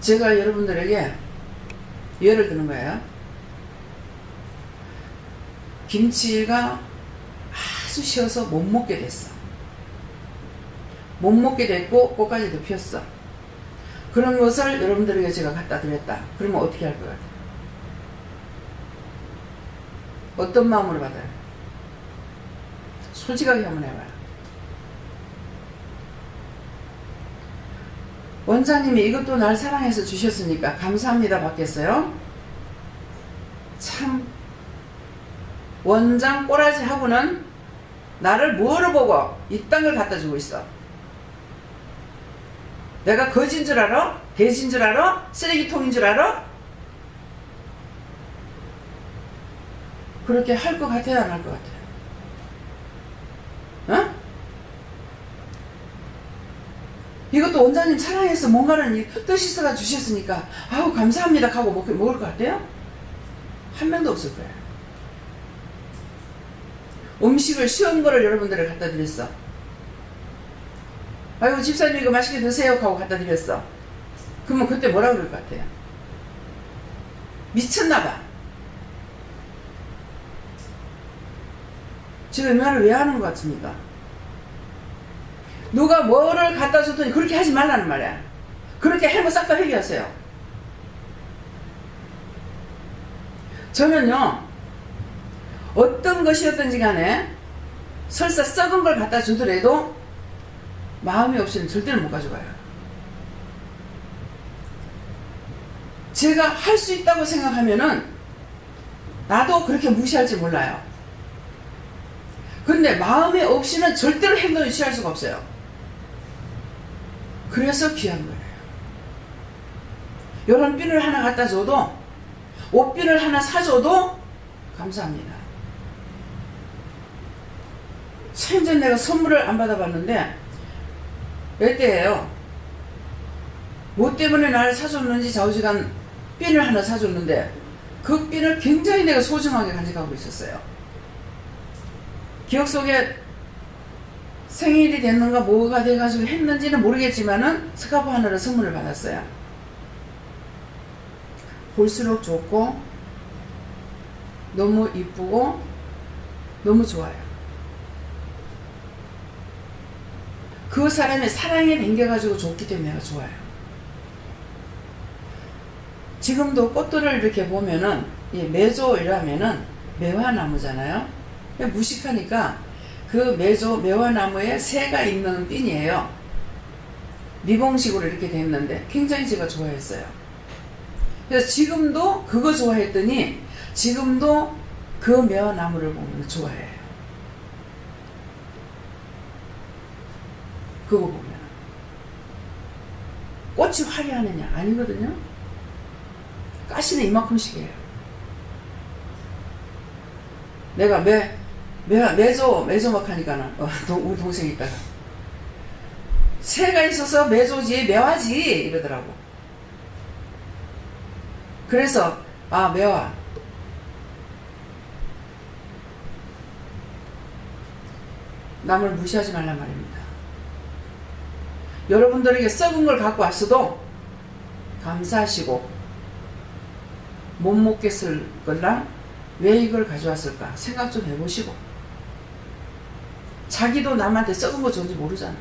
제가 여러분들에게 예를 드는 거예요. 김치가 아주 쉬어서 못 먹게 됐어. 못 먹게 됐고 꽃가지도 피었어. 그런 것을 여러분들에게 제가 갖다 드렸다. 그러면 어떻게 할 것 같아요? 어떤 마음으로 받아요? 솔직하게 한번 해봐요. 원장님이 이것도 날 사랑해서 주셨으니까 감사합니다 받겠어요? 참 원장 꼬라지 하고는 나를 뭐로 보고 이 땅을 갖다 주고 있어. 내가 거지인 줄 알아? 돼지인 줄 알아? 쓰레기통인 줄 알아? 그렇게 할 것 같아요? 안 할 것 같아요? 어? 이것도 원장님 사랑해서 뭔가는 뜻이 있어가 주셨으니까 아우 감사합니다 하고 먹을 것 같아요? 한 명도 없을 거예요. 음식을 쉬운 거를 여러분들을 갖다 드렸어. 아이고 집사님 이거 맛있게 드세요 하고 갖다 드렸어. 그러면 그때 뭐라 그럴 것 같아요? 미쳤나봐. 지금 이 말을 왜 하는 것 같습니까? 누가 뭐를 갖다 줬더니 그렇게 하지 말라는 말이야. 그렇게 해면 싹 다 회개하세요. 저는요 어떤 것이었든지 간에 설사 썩은 걸 갖다 주더라도 마음이 없이는 절대로 못 가져가요. 제가 할 수 있다고 생각하면은 나도 그렇게 무시할지 몰라요. 근데 마음에 없이는 절대로 행동을 취할 수가 없어요. 그래서 귀한 거예요. 이런 핀을 하나 갖다 줘도, 옷핀을 하나 사줘도 감사합니다. 참 전 내가 선물을 안 받아봤는데 몇 대예요. 뭐 때문에 나를 사줬는지 좌우지간 핀을 하나 사줬는데 그 핀을 굉장히 내가 소중하게 간직하고 있었어요. 기억 속에 생일이 됐는가 뭐가 돼가지고 했는지는 모르겠지만은 스카프 하나를 선물을 받았어요. 볼수록 좋고 너무 이쁘고 너무 좋아요. 그 사람의 사랑에 담겨가지고 좋기 때문에 내가 좋아요. 지금도 꽃들을 이렇게 보면은 이 매조이라면은 매화나무잖아요. 무식하니까 그 매화나무에 새가 있는 핀이에요. 리봉식으로 이렇게 됐는데 굉장히 제가 좋아했어요. 그래서 지금도 그거 좋아했더니 지금도 그 매화나무를 보면 좋아해요. 그거 보면 꽃이 화려하느냐? 아니거든요. 가시는 이만큼씩이에요. 내가 매조 막 하니까는 우리 동생이 있다가 새가 있어서 매조지 매화지 이러더라고. 그래서 매화 남을 무시하지 말란 말입니다. 여러분들에게 썩은 걸 갖고 왔어도 감사하시고 못 먹겠을 걸랑 왜 이걸 가져왔을까 생각 좀 해보시고, 자기도 남한테 썩은 거 좋은지 모르잖아.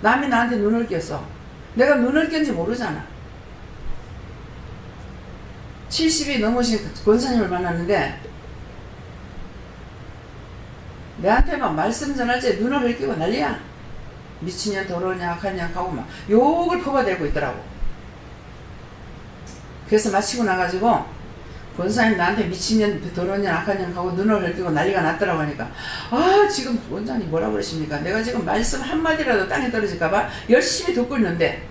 남이 나한테 눈을 꼈어. 내가 눈을 꼈는지 모르잖아. 70이 넘으신 권사님을 만났는데 내한테만 말씀 전할 때 눈을 흘끼고 난리야. 미친년 더러우냐 악하냐 하고 막 욕을 퍼바대고 있더라고. 그래서 마치고 나가지고 권사님 나한테 미친년 더러우냐 악하냐 하고 눈을 흘끼고 난리가 났더라고 하니까 지금 원장님 뭐라 그러십니까? 내가 지금 말씀 한마디라도 땅에 떨어질까봐 열심히 듣고 있는데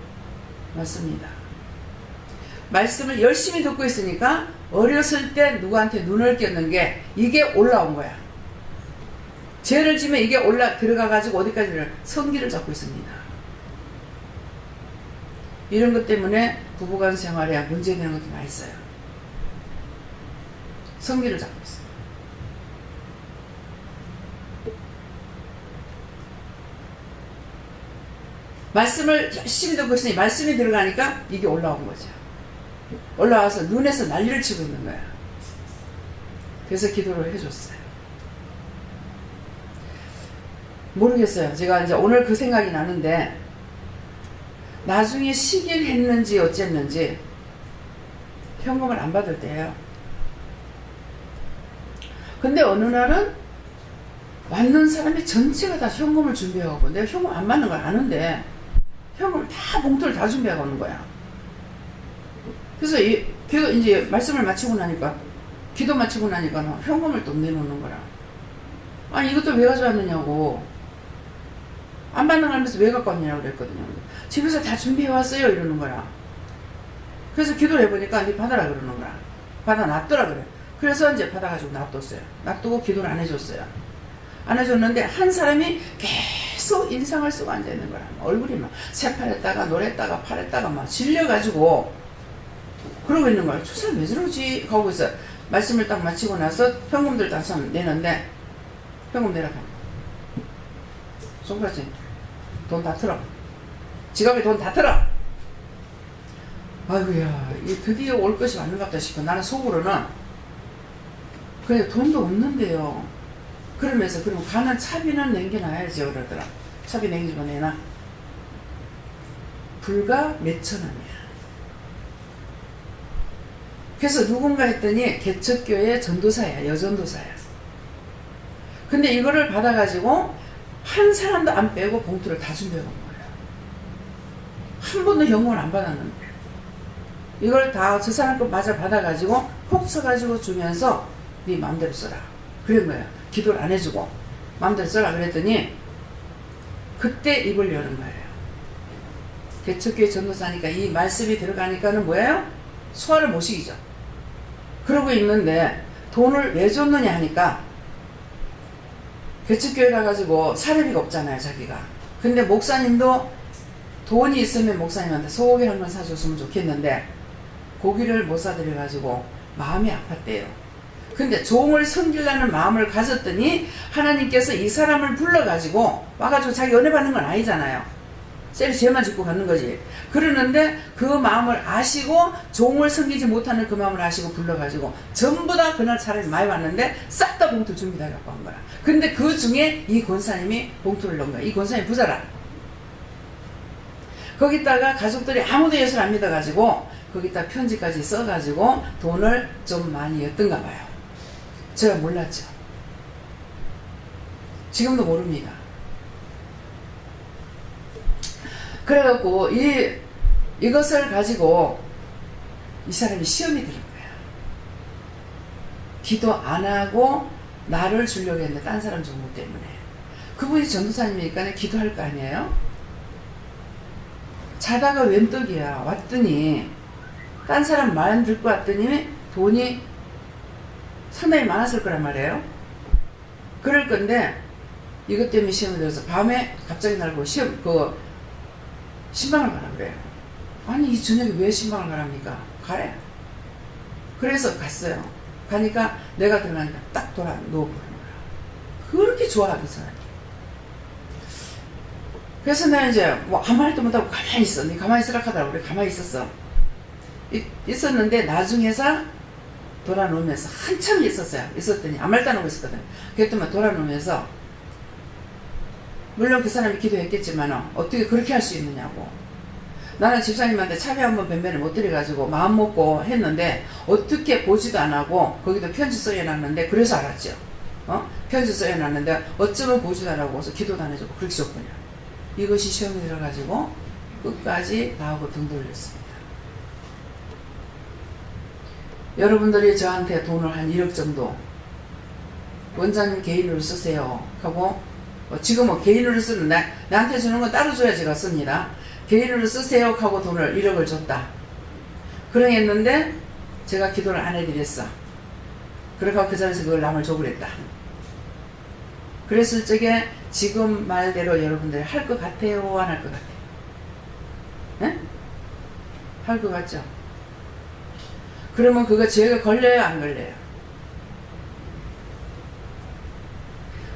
맞습니다. 말씀을 열심히 듣고 있으니까 어렸을 때 누구한테 눈을 꼈는 게 이게 올라온 거야. 죄를 지면 이게 들어가가지고 어디까지를 성기를 잡고 있습니다. 이런 것 때문에 부부간 생활에 문제되는 것도 많이 있어요. 성기를 잡고 있어요. 말씀을 열심히 듣고 있으니 말씀이 들어가니까 이게 올라온 거죠. 올라와서 눈에서 난리를 치고 있는 거야. 그래서 기도를 해줬어요. 모르겠어요. 제가 이제 오늘 그 생각이 나는데 나중에 시기를 했는지 어쨌는지 현금을 안 받을 때예요. 근데 어느 날은 왔는 사람이 전체가 다 현금을 준비하고 내가 현금 안 받는 걸 아는데 현금을 다 봉투를 다 준비하고 오는 거야. 그래서 걔가 이제 말씀을 마치고 나니까 기도 마치고 나니까 현금을 또 내놓는 거라. 아니 이것도 왜 가져왔느냐고. 안 받는 거 하면서 왜 갖고 왔냐고 그랬거든요. 집에서 다 준비해왔어요 이러는 거야. 그래서 기도를 해보니까 네 받아라 그러는 거야. 받아놨더라 그래. 그래서 이제 받아가지고 놔뒀어요. 놔두고 기도를 안 해줬어요. 안 해줬는데 한 사람이 계속 인상을 쓰고 앉아있는 거야. 얼굴이 막 새파랬다가 노랬다가 파랬다가 막 질려가지고 그러고 있는 거야. 저 사람 왜 저러지? 하고 있어. 말씀을 딱 마치고 나서 현금들 다 내는데 현금 내라고. 손가락질. 돈 다 틀어. 지갑에 돈 다 틀어. 아이고야, 이 드디어 올 것이 맞는가 보다 싶어. 나는 속으로는 그래 돈도 없는데요. 그러면서 그럼 가는 차비는 남겨놔야지 그러더라. 차비 남기면 내놔. 불과 몇천 원이야. 그래서 누군가 했더니 개척교회 전도사야. 여전도사야. 근데 이거를 받아가지고 한 사람도 안 빼고 봉투를 다 준비해 온 거예요. 한 번도 현금을 안 받았는데. 이걸 다 저 사람 거 마저 받아가지고 콕 쳐가지고 주면서 네 마음대로 써라. 그런 거예요. 기도를 안 해주고 마음대로 써라 그랬더니 그때 입을 여는 거예요. 개척교회 전도사니까 이 말씀이 들어가니까는 뭐예요? 소화를 못 시키죠. 그러고 있는데 돈을 왜 줬느냐 하니까 개척교회 가가지고 사례비가 없잖아요 자기가. 근데 목사님도 돈이 있으면 목사님한테 소고기 한 번 사줬으면 좋겠는데 고기를 못 사드려가지고 마음이 아팠대요. 근데 종을 섬기려는 마음을 가졌더니 하나님께서 이 사람을 불러가지고 와가지고 자기 은혜 받는 건 아니잖아요. 셀이 죄만 짓고 가는 거지. 그러는데 그 마음을 아시고 종을 섬기지 못하는 그 마음을 아시고 불러가지고 전부 다 그날 사람이 많이 왔는데 싹 다 봉투 준비다 갖고 온 거야. 근데 그 중에 이 권사님이 봉투를 넣은 거야. 이 권사님이 부자라. 거기다가 가족들이 아무도 예수를 안 믿어가지고 거기다 편지까지 써가지고 돈을 좀 많이 였던가 봐요. 제가 몰랐죠. 지금도 모릅니다. 그래갖고 이것을 가지고 이 사람이 시험이 들은 거야. 기도 안 하고 나를 주려고 했는데 딴 사람 정보 때문에. 그분이 전도사님이니까 기도할 거 아니에요? 자다가 웬 떡이야. 왔더니 딴 사람 말 듣고 왔더니 돈이 상당히 많았을 거란 말이에요. 그럴 건데 이것 때문에 시험을 들어서 밤에 갑자기 날고 신방을 가라 그래요. 아니 이 저녁에 왜 신방을 가랍니까? 가래. 그래서 갔어요. 가니까 내가 들어가니까 딱 돌아 누워버리는 거야. 그렇게 좋아하더라. 그래서 내가 이제 뭐 아무 말도 못하고 가만히 있어. 네 가만히 있으라 하더라고. 그래 가만히 있었어. 있었는데 나중에서 돌아놓으면서 한참 있었어요. 있었더니 아무 말도 안 하고 있었거든. 그랬더니 돌아놓으면서 물론 그 사람이 기도했겠지만 어떻게 그렇게 할 수 있느냐고. 나는 집사님한테 차비 한번 변변을 못 드려가지고 마음 먹고 했는데 어떻게 보지도 안 하고 거기도 편지 써여놨는데 그래서 알았죠. 편지 써여놨는데 어쩌면 보지도 안 하고 기도도 안 해주고 그렇게 줬군요. 이것이 시험이 들어가지고 끝까지 나하고 등 돌렸습니다. 여러분들이 저한테 돈을 한 1억 정도 원장님 개인으로 쓰세요 하고 지금은 개인으로 쓰는 나한테 주는 건 따로 줘야 제가 씁니다. 개인으로 쓰세요 하고 돈을 1억을 줬다. 그러했는데 제가 기도를 안 해드렸어. 그래서 그 자리에서 그걸 남을 줘버렸다. 그랬을 적에 지금 말대로 여러분들이 할 것 같아요? 안 할 것 같아요? 네? 할 것 같죠? 그러면 그거 죄가 걸려요? 안 걸려요?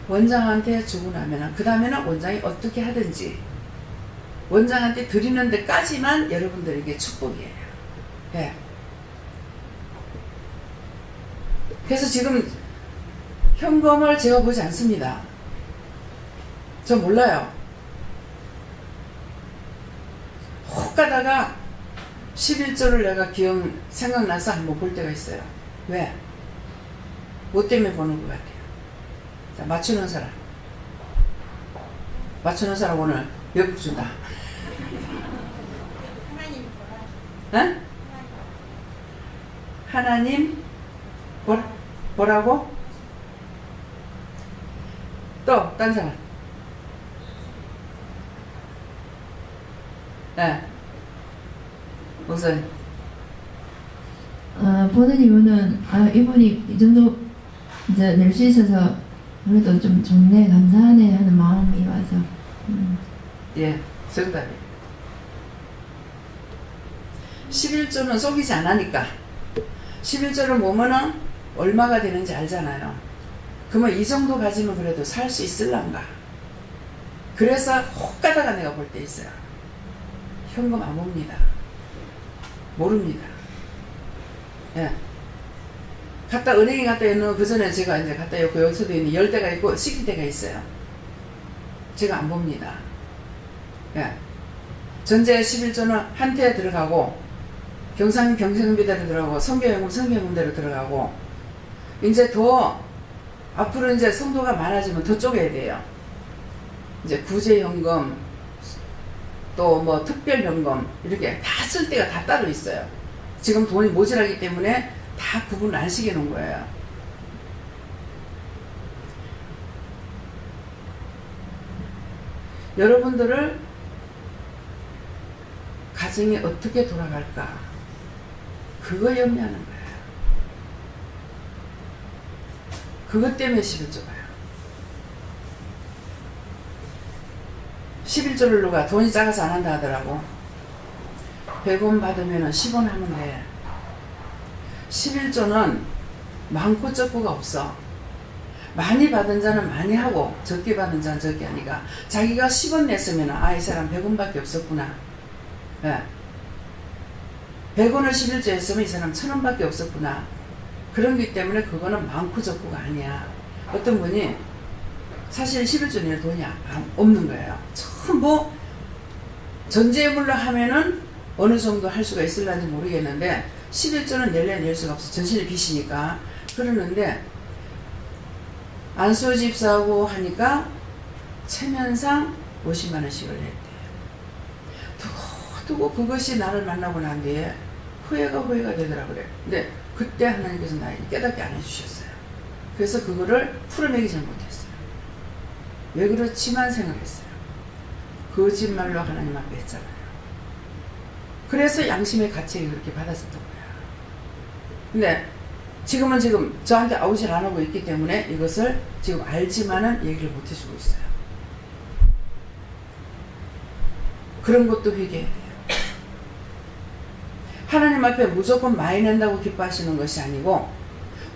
원장한테 주고 나면 그 다음에는 원장이 어떻게 하든지 원장한테 드리는 데까지만 여러분들에게 축복이에요. 네. 그래서 지금 현금을 제가 보지 않습니다. 저 몰라요. 혹 가다가 11조를 내가 생각나서 한번 볼 때가 있어요. 왜? 뭐 때문에 보는 것 같아요. 자, 맞추는 사람. 맞추는 사람 오늘 몇 국 준다. 응? 하나님 뭐라고? 또 딴 사람. 네. 목사님. 보는 이유는 이분이 이 정도 이제 낼 수 있어서 그래도 좀 좋네, 감사하네 하는 마음이 와서. 예, 정답이에요. 11조는 속이지 않으니까 11조를 보면은 얼마가 되는지 알잖아요. 그러면 이 정도 가지면 그래도 살 수 있을란가. 그래서 혹 가다가 내가 볼 때 있어요. 현금 안 봅니다. 모릅니다. 예. 은행에 갔다 있는 그 전에 제가 이제 갔다 있고 여기서도 있는 10대가 있고 11대가 있어요. 제가 안 봅니다. 예. 전제 11조는 한태에 들어가고 경상임 경생비대로 들어가고 성교연금 성교연금대로 들어가고 이제 더 앞으로 이제 성도가 많아지면 더 쪼개야 돼요. 이제 구제연금 또 뭐 특별연금 이렇게 다 쓸 때가 다 따로 있어요. 지금 돈이 모자라기 때문에 다 구분 안 시켜 놓은 거예요. 여러분들을 가정이 어떻게 돌아갈까, 그거 염려하는 거예요. 그것 때문에 11조 가요. 11조를 누가 돈이 작아서 안 한다 하더라고. 100원 받으면 10원 하면 돼. 11조는 많고 적고가 없어. 많이 받은 자는 많이 하고 적게 받은 자는 적게 하니까, 자기가 10원 냈으면 이 사람 100원밖에 없었구나. 예. 100원을 11조 했으면 이 사람 1000원밖에 없었구나. 그런 기 때문에 그거는 많고 적고가 아니야. 어떤 분이 사실 11조 낼 돈이 없는 거예요. 전부 전재물로 하면은 어느 정도 할 수가 있을런지 모르겠는데 11조는 낼 수가 없어. 전신의 빚이니까. 그러는데 안수 집사하고 하니까 체면상 50만원씩을 냈대요. 두고 그것이 나를 만나고 난 뒤에 후회가 되더라 그래. 근데 그때 하나님께서 나에게 깨닫게 안 해주셨어요. 그래서 그거를 풀어내기 잘 못했어요. 왜 그렇지만 생각했어요. 거짓말로 하나님 앞에 했잖아요. 그래서 양심의 가책이 그렇게 받았었던 거야. 근데 지금 저한테 아웃을 안 하고 있기 때문에 이것을 지금 알지만은 얘기를 못 해주고 있어요. 그런 것도 회개해야 돼요. 하나님 앞에 무조건 많이 낸다고 기뻐하시는 것이 아니고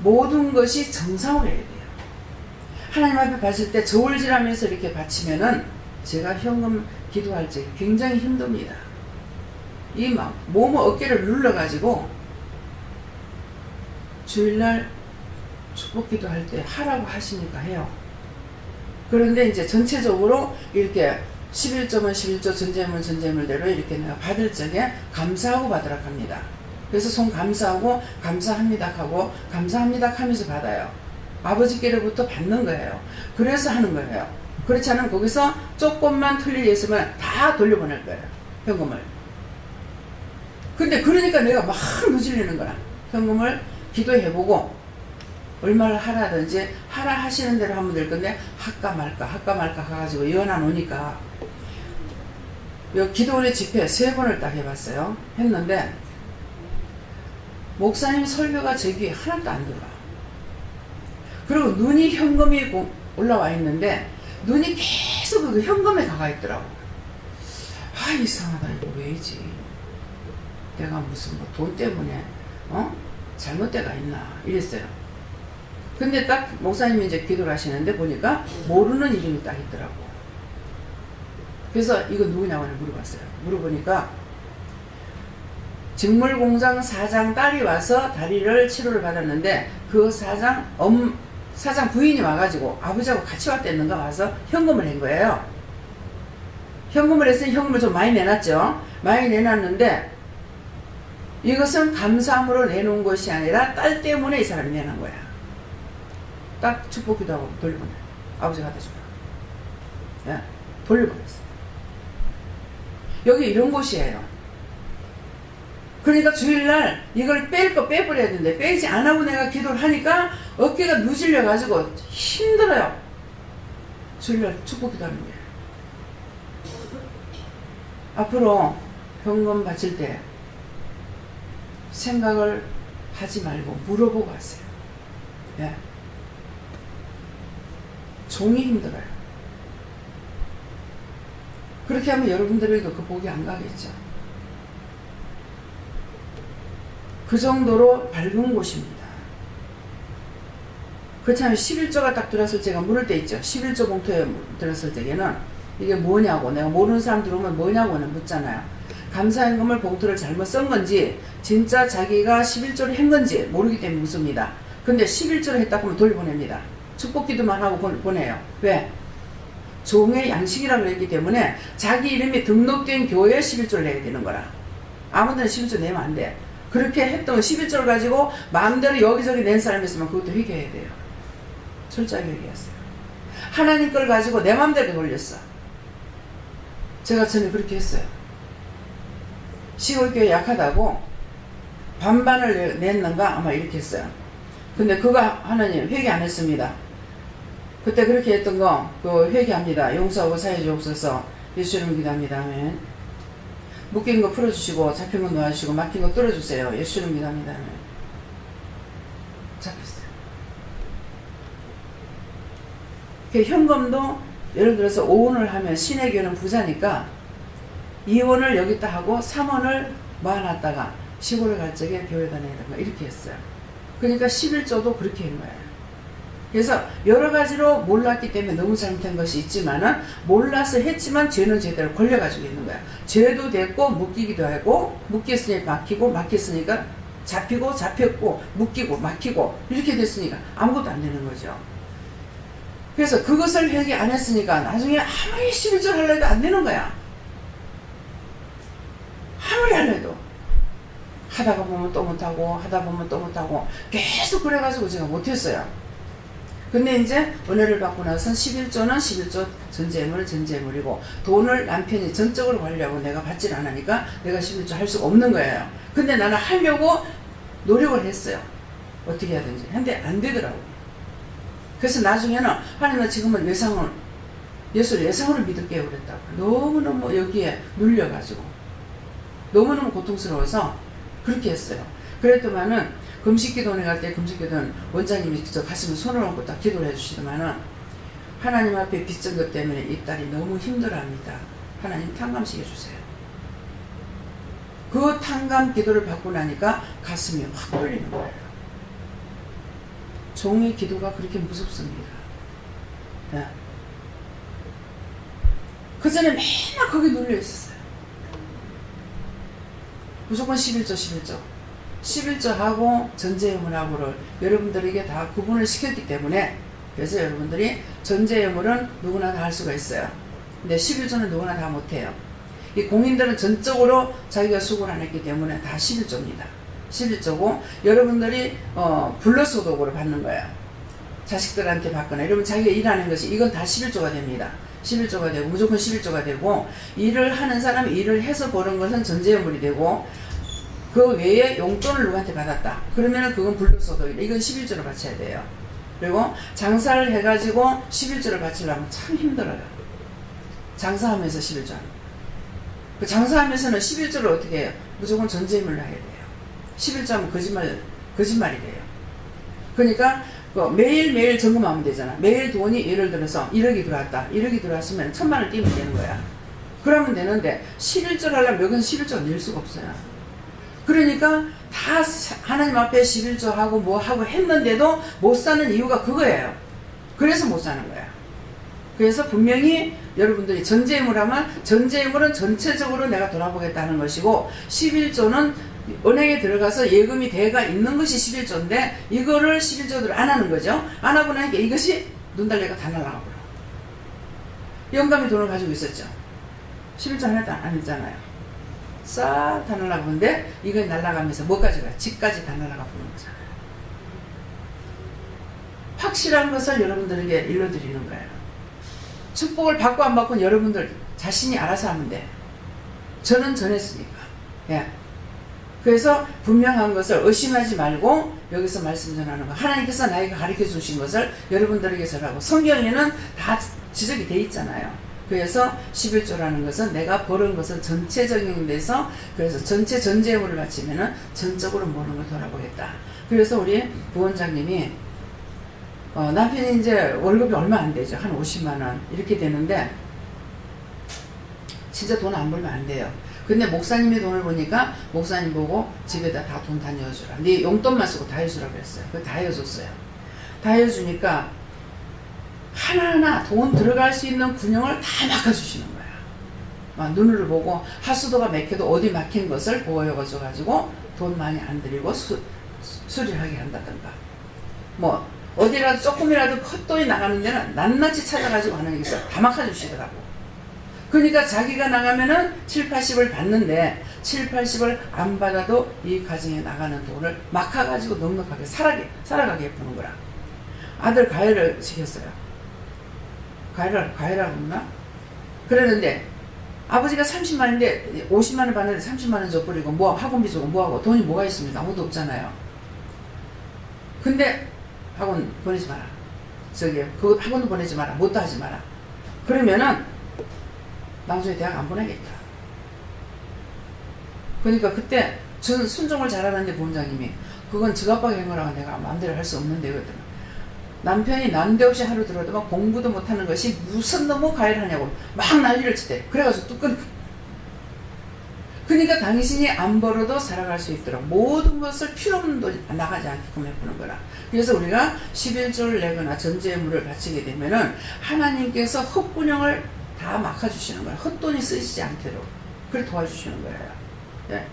모든 것이 정상으로 해야 돼요. 하나님 앞에 바칠 때 저울질하면서 이렇게 바치면은 제가 현금 기도할 때 굉장히 힘듭니다. 이 막 몸 어깨를 눌러가지고 주일날 축복 기도할 때 하라고 하시니까 해요. 그런데 이제 전체적으로 이렇게 11조면 11조, 전재물은 전재물대로 이렇게 내가 받을 적에 감사하고 받으라 합니다. 그래서 손 감사하고 감사합니다 하고 감사합니다 하면서 받아요. 아버지께로부터 받는 거예요. 그래서 하는 거예요. 그렇지 않으면 거기서 조금만 틀리게 했으면 다 돌려보낼 거예요. 현금을. 근데 그러니까 내가 막 무질리는 거라. 현금을 기도해보고 얼마를 하라든지 하라 하시는 대로 하면 될 건데 할까 말까 해가지고 연안 오니까 기도원의 집회 3번을 딱 해봤어요. 했는데 목사님 설교가 제 귀에 하나도 안 들어와. 그리고 눈이 현금이 올라와 있는데 눈이 계속 그 현금에 가가 있더라고. 이상하다. 이거 왜이지? 내가 무슨 뭐 돈 때문에 잘못돼가 있나 이랬어요. 근데 딱 목사님이 이제 기도를 하시는데 보니까 모르는 이름이 딱 있더라고. 그래서 이거 누구냐고 물어봤어요. 물어보니까 직물공장 사장 딸이 와서 다리를 치료를 받았는데 그 사장 부인이 와가지고 아버지하고 같이 왔댔는가 와서 현금을 낸 거예요. 현금을 했으니 현금을 좀 많이 내놨죠. 많이 내놨는데 이것은 감사함으로 내놓은 것이 아니라 딸 때문에 이 사람이 내놓은 거야. 딱 축복기도 하고 돌려보내. 아버지가 갖다 주라. 예, 돌려보냈어. 여기 이런 곳이에요. 그러니까 주일날 이걸 뺄 거 빼버려야 되는데 빼지 안 하고 내가 기도를 하니까 어깨가 누질려 가지고 힘들어요. 주일날 축복기도 하는 게. 앞으로 현금 바칠 때 생각을 하지 말고 물어보고 하세요. 예. 종이 힘들어요. 그렇게 하면 여러분들에게도 그 복이 안 가겠죠. 그 정도로 밝은 곳입니다. 그렇다면 11조가 딱 들었을 때가 물을 때 있죠. 11조 봉투에 들었을 때에는 이게 뭐냐고 내가 모르는 사람 들어오면 뭐냐고는 묻잖아요. 감사현금을 봉투를 잘못 쓴 건지 진짜 자기가 11조를 한 건지 모르기 때문에 묻습니다. 근데 11조를 했다고 하면 돌려보냅니다. 축복기도만 하고 보내요. 왜? 종의 양식이라고 했기 때문에 자기 이름이 등록된 교회에 11조를 내야 되는 거라. 아무데나 11조 내면 안 돼. 그렇게 했던 11조를 가지고 마음대로 여기저기 낸 사람이 있으면 그것도 회개해야 돼요. 철저하게 회개했어요. 하나님 걸 가지고 내 마음대로 돌렸어. 제가 전에 그렇게 했어요. 시골교회 약하다고 반반을 냈는가 아마 이렇게 했어요. 근데 그거 하나님 회개 안 했습니다. 그때 그렇게 했던 거 그 회개합니다. 용서하고 사해 주옵소서. 예수 이름으로 기도합니다. 아멘. 묶인 거 풀어주시고 잡힌 거 놓아주시고 막힌 거 뚫어주세요. 예수 이름으로 기도합니다. 아멘. 잡혔어요. 그 현금도 예를 들어서 5원을 하면 신해교는 부자니까 2원을 여기다 하고 3원을 모아놨다가 시골에 갈 적에 교회다 내다가 이렇게 했어요. 그러니까 11조도 그렇게 한 거예요. 그래서 여러 가지로 몰랐기 때문에 너무 잘못한 것이 있지만은 몰라서 했지만 죄는 죄대로 걸려가지고 있는 거야. 죄도 됐고 묶이기도 하고 묶였으니 막히고 막혔으니까 잡히고 잡혔고 묶이고 막히고 이렇게 됐으니까 아무것도 안 되는 거죠. 그래서 그것을 회개 안 했으니까 나중에 아무리 11절 하려 해도 안 되는 거야. 아무리 하려 해도 하다가 보면 또 못하고 하다 보면 또 못하고 계속 그래가지고 제가 못했어요. 근데 이제 은혜를 받고 나서 11조는 11조 전제물이고 돈을 남편이 전적으로 관리하고 내가 받질 않으니까 내가 11조 할 수가 없는 거예요. 근데 나는 하려고 노력을 했어요. 어떻게 해야 되는지. 근데 안 되더라고요. 그래서 나중에는 하나님은 지금은 예수를 예상으로 믿을게요 그랬다고. 너무너무 여기에 눌려가지고 너무너무 고통스러워서 그렇게 했어요. 그랬더만은 금식기도원에 갈 때 금식기도원 원장님이 저 가슴에 손을 얹고 딱 기도를 해주시더만은 하나님 앞에 빚진 것 때문에 이 딸이 너무 힘들어합니다. 하나님 탕감시켜 주세요. 그 탕감 기도를 받고 나니까 가슴이 확 뚫리는 거예요. 종의 기도가 그렇게 무섭습니다. 네. 그 전에 맨날 거기 눌려 있었어요. 무조건 11조 11조하고 전제유물하고를 여러분들에게 다 구분을 시켰기 때문에 그래서 여러분들이 전제유물은 누구나 다 할 수가 있어요. 근데 11조는 누구나 다 못해요. 이 공인들은 전적으로 자기가 수고를 안 했기 때문에 다 11조입니다. 11조고 여러분들이 불로소득으로 받는 거예요. 자식들한테 받거나 이러면 자기가 일하는 것이 이건 다 11조가 됩니다. 11조가 되고 무조건 11조가 되고 일을 하는 사람이 일을 해서 버는 것은 전제유물이 되고 그 외에 용돈을 누구한테 받았다. 그러면은 그건 불로소득이다. 이건 11조를 바쳐야 돼요. 그리고 장사를 해가지고 11조를 바치려면 참 힘들어요. 장사하면서 11조 하는 그 장사하면서는 11조를 어떻게 해요? 무조건 전제물로 해야 돼요. 11조 하면 거짓말이 돼요. 그러니까 매일매일 점검하면 되잖아. 매일 돈이 예를 들어서 1억이 들어왔다. 1억이 들어왔으면 1000만원 띄면 되는 거야. 그러면 되는데 11조를 하려면 여기는 11조가 낼 수가 없어요. 그러니까 다 하나님 앞에 11조 하고 뭐 하고 했는데도 못 사는 이유가 그거예요. 그래서 못 사는 거야. 그래서 분명히 여러분들이 전제유물 하면 전제유물은 전체적으로 내가 돌아보겠다는 것이고 11조는 은행에 들어가서 예금이 대가 있는 것이 11조인데 이거를 11조대로 안 하는 거죠. 안 하고 나니까 이것이 눈 달래가 다 날아가고 영감이 돈을 가지고 있었죠. 11조 하나도 안 했잖아요. 싹 다 날아가는데 이거 날아가면서 뭐까지 가요? 집까지 다 날아가 보는 거잖아요. 확실한 것을 여러분들에게 일러드리는 거예요. 축복을 받고 안 받고는 여러분들 자신이 알아서 하면 돼. 저는 전했으니까. 예. 그래서 분명한 것을 의심하지 말고 여기서 말씀 전하는 거. 하나님께서 나에게 가르쳐 주신 것을 여러분들에게 전하고 성경에는 다 지적이 돼 있잖아요. 그래서 11조라는 것은 내가 버는 것은 전체적인 데서 그래서 전체 전제물을 바치면은 전적으로 모는 걸 돌아보겠다. 그래서 우리 부원장님이 남편이 이제 월급이 얼마 안 되죠. 한 50만원 이렇게 되는데 진짜 돈 안 벌면 안 돼요. 근데 목사님의 돈을 보니까 목사님 보고 집에다 다 돈 다 넣어주라. 네 용돈만 쓰고 다 해주라 그랬어요. 그거 다 해줬어요. 다 해주니까 하나하나 돈 들어갈 수 있는 군형을 다 막아주시는 거야. 막 눈으로 보고 하수도가 막혀도 어디 막힌 것을 보여줘가지고 돈 많이 안 들이고 수리하게 한다든가 뭐 어디라도 조금이라도 헛돈이 나가는 데는 낱낱이 찾아가지고 하는 게 있어. 다 막아주시더라고. 그러니까 자기가 나가면은 7, 80을 받는데 7, 80을 안 받아도 이 가정에 나가는 돈을 막아가지고 넉넉하게 살아가게 해보는 거라. 아들 가해를 시켰어요. 가해라고 했나? 그러는데 아버지가 30만인데 50만원 받는데 30만원 줘버리고 뭐 학원비 주고 뭐하고 돈이 뭐가 있습니까? 아무도 없잖아요. 근데 학원 보내지 마라. 그거 학원도 보내지 마라. 못도 하지 마라. 그러면은 나중에 대학 안 보내겠다. 그러니까 그때 전 순종을 잘하는데 본장님이 그건 적합하게 한 거라고 내가 마음대로 할 수 없는데 그랬더니 남편이 난데없이 하루 들어도 공부도 못하는 것이 무슨 너무 과일하냐고 막 난리를 치대. 그래가지고 또 끊고. 그러니까 당신이 안 벌어도 살아갈 수 있도록 모든 것을 필요없는 돈 나가지 않게끔 해보는 거라. 그래서 우리가 11조를 내거나 전제물을 바치게 되면은 하나님께서 헛분영을 다 막아주시는 거야. 헛돈이 쓰이지 않도록. 그렇게 도와주시는 거예요. 네.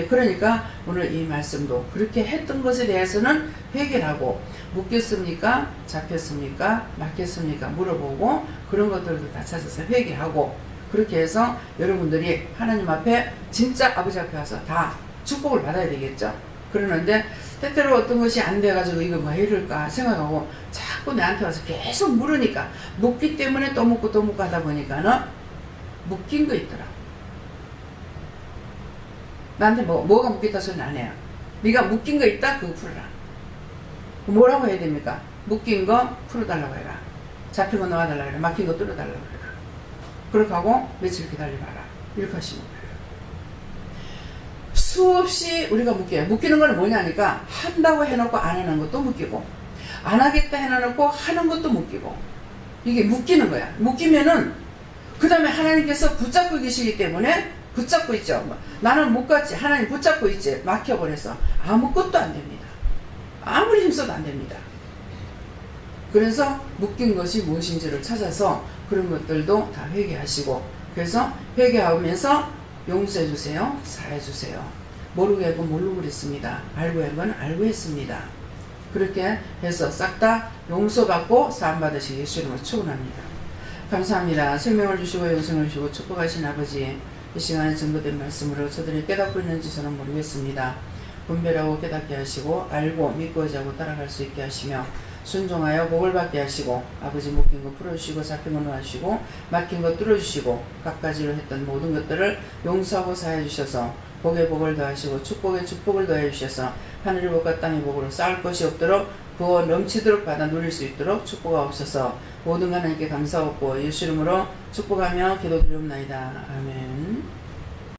그러니까 오늘 이 말씀도 그렇게 했던 것에 대해서는 회개를 하고 묻겠습니까? 잡혔습니까? 맡겼습니까? 물어보고 그런 것들도 다 찾아서 회개하고 그렇게 해서 여러분들이 하나님 앞에 진짜 아버지 앞에 와서 다 축복을 받아야 되겠죠. 그러는데 때때로 어떤 것이 안 돼가지고 이거 뭐 이럴까 생각하고 자꾸 나한테 와서 계속 물으니까 묻기 때문에 또 묻고 또 묻고 하다 보니까는 묶인 거 있더라. 나한테 뭐가 묶였다 소리는 안 해요. 네가 묶인 거 있다? 그거 풀어라. 뭐라고 해야 됩니까? 묶인 거 풀어달라고 해라. 잡힌 거 놓아달라고 해라. 막힌 거 뚫어달라고 해라. 그렇게 하고 며칠 기다려봐라. 이렇게 하시는 거예요. 수없이 우리가 묶여요. 묶이는 건 뭐냐니까 한다고 해놓고 안 하는 것도 묶이고 안 하겠다 해놓고 하는 것도 묶이고 이게 묶이는 거야. 묶이면은 그 다음에 하나님께서 붙잡고 계시기 때문에 붙잡고 있죠. 나는 못 갔지. 하나님 붙잡고 있지. 막혀버려서 아무것도 안 됩니다. 아무리 힘써도 안 됩니다. 그래서 묶인 것이 무엇인지를 찾아서 그런 것들도 다 회개하시고 그래서 회개하면서 용서해 주세요. 사해 주세요. 모르고 했건 모르고 그랬습니다. 알고 했건 알고 했습니다. 그렇게 해서 싹 다 용서받고 사함받으시기 예수 이름으로 축원합니다. 감사합니다. 생명을 주시고 영생을 주시고 축복하신 아버지 이 시간에 증거된 말씀으로 저들이 깨닫고 있는지 저는 모르겠습니다. 분별하고 깨닫게 하시고 알고 믿고 의지하고 따라갈 수 있게 하시며 순종하여 복을 받게 하시고 아버지 묶인 거 풀어주시고 잡힌 거 놓아주시고 막힌 거 뚫어주시고 각가지로 했던 모든 것들을 용서하고 사해 주셔서 복에 복을 더하시고 축복에 축복을 더해 주셔서 하늘의 복과 땅의 복으로 쌓을 것이 없도록 부어 넘치도록 받아 누릴 수 있도록 축복하옵소서. 모든 하나님께 감사하고 예수 이름으로 축복하며 기도드리옵나이다. 아멘.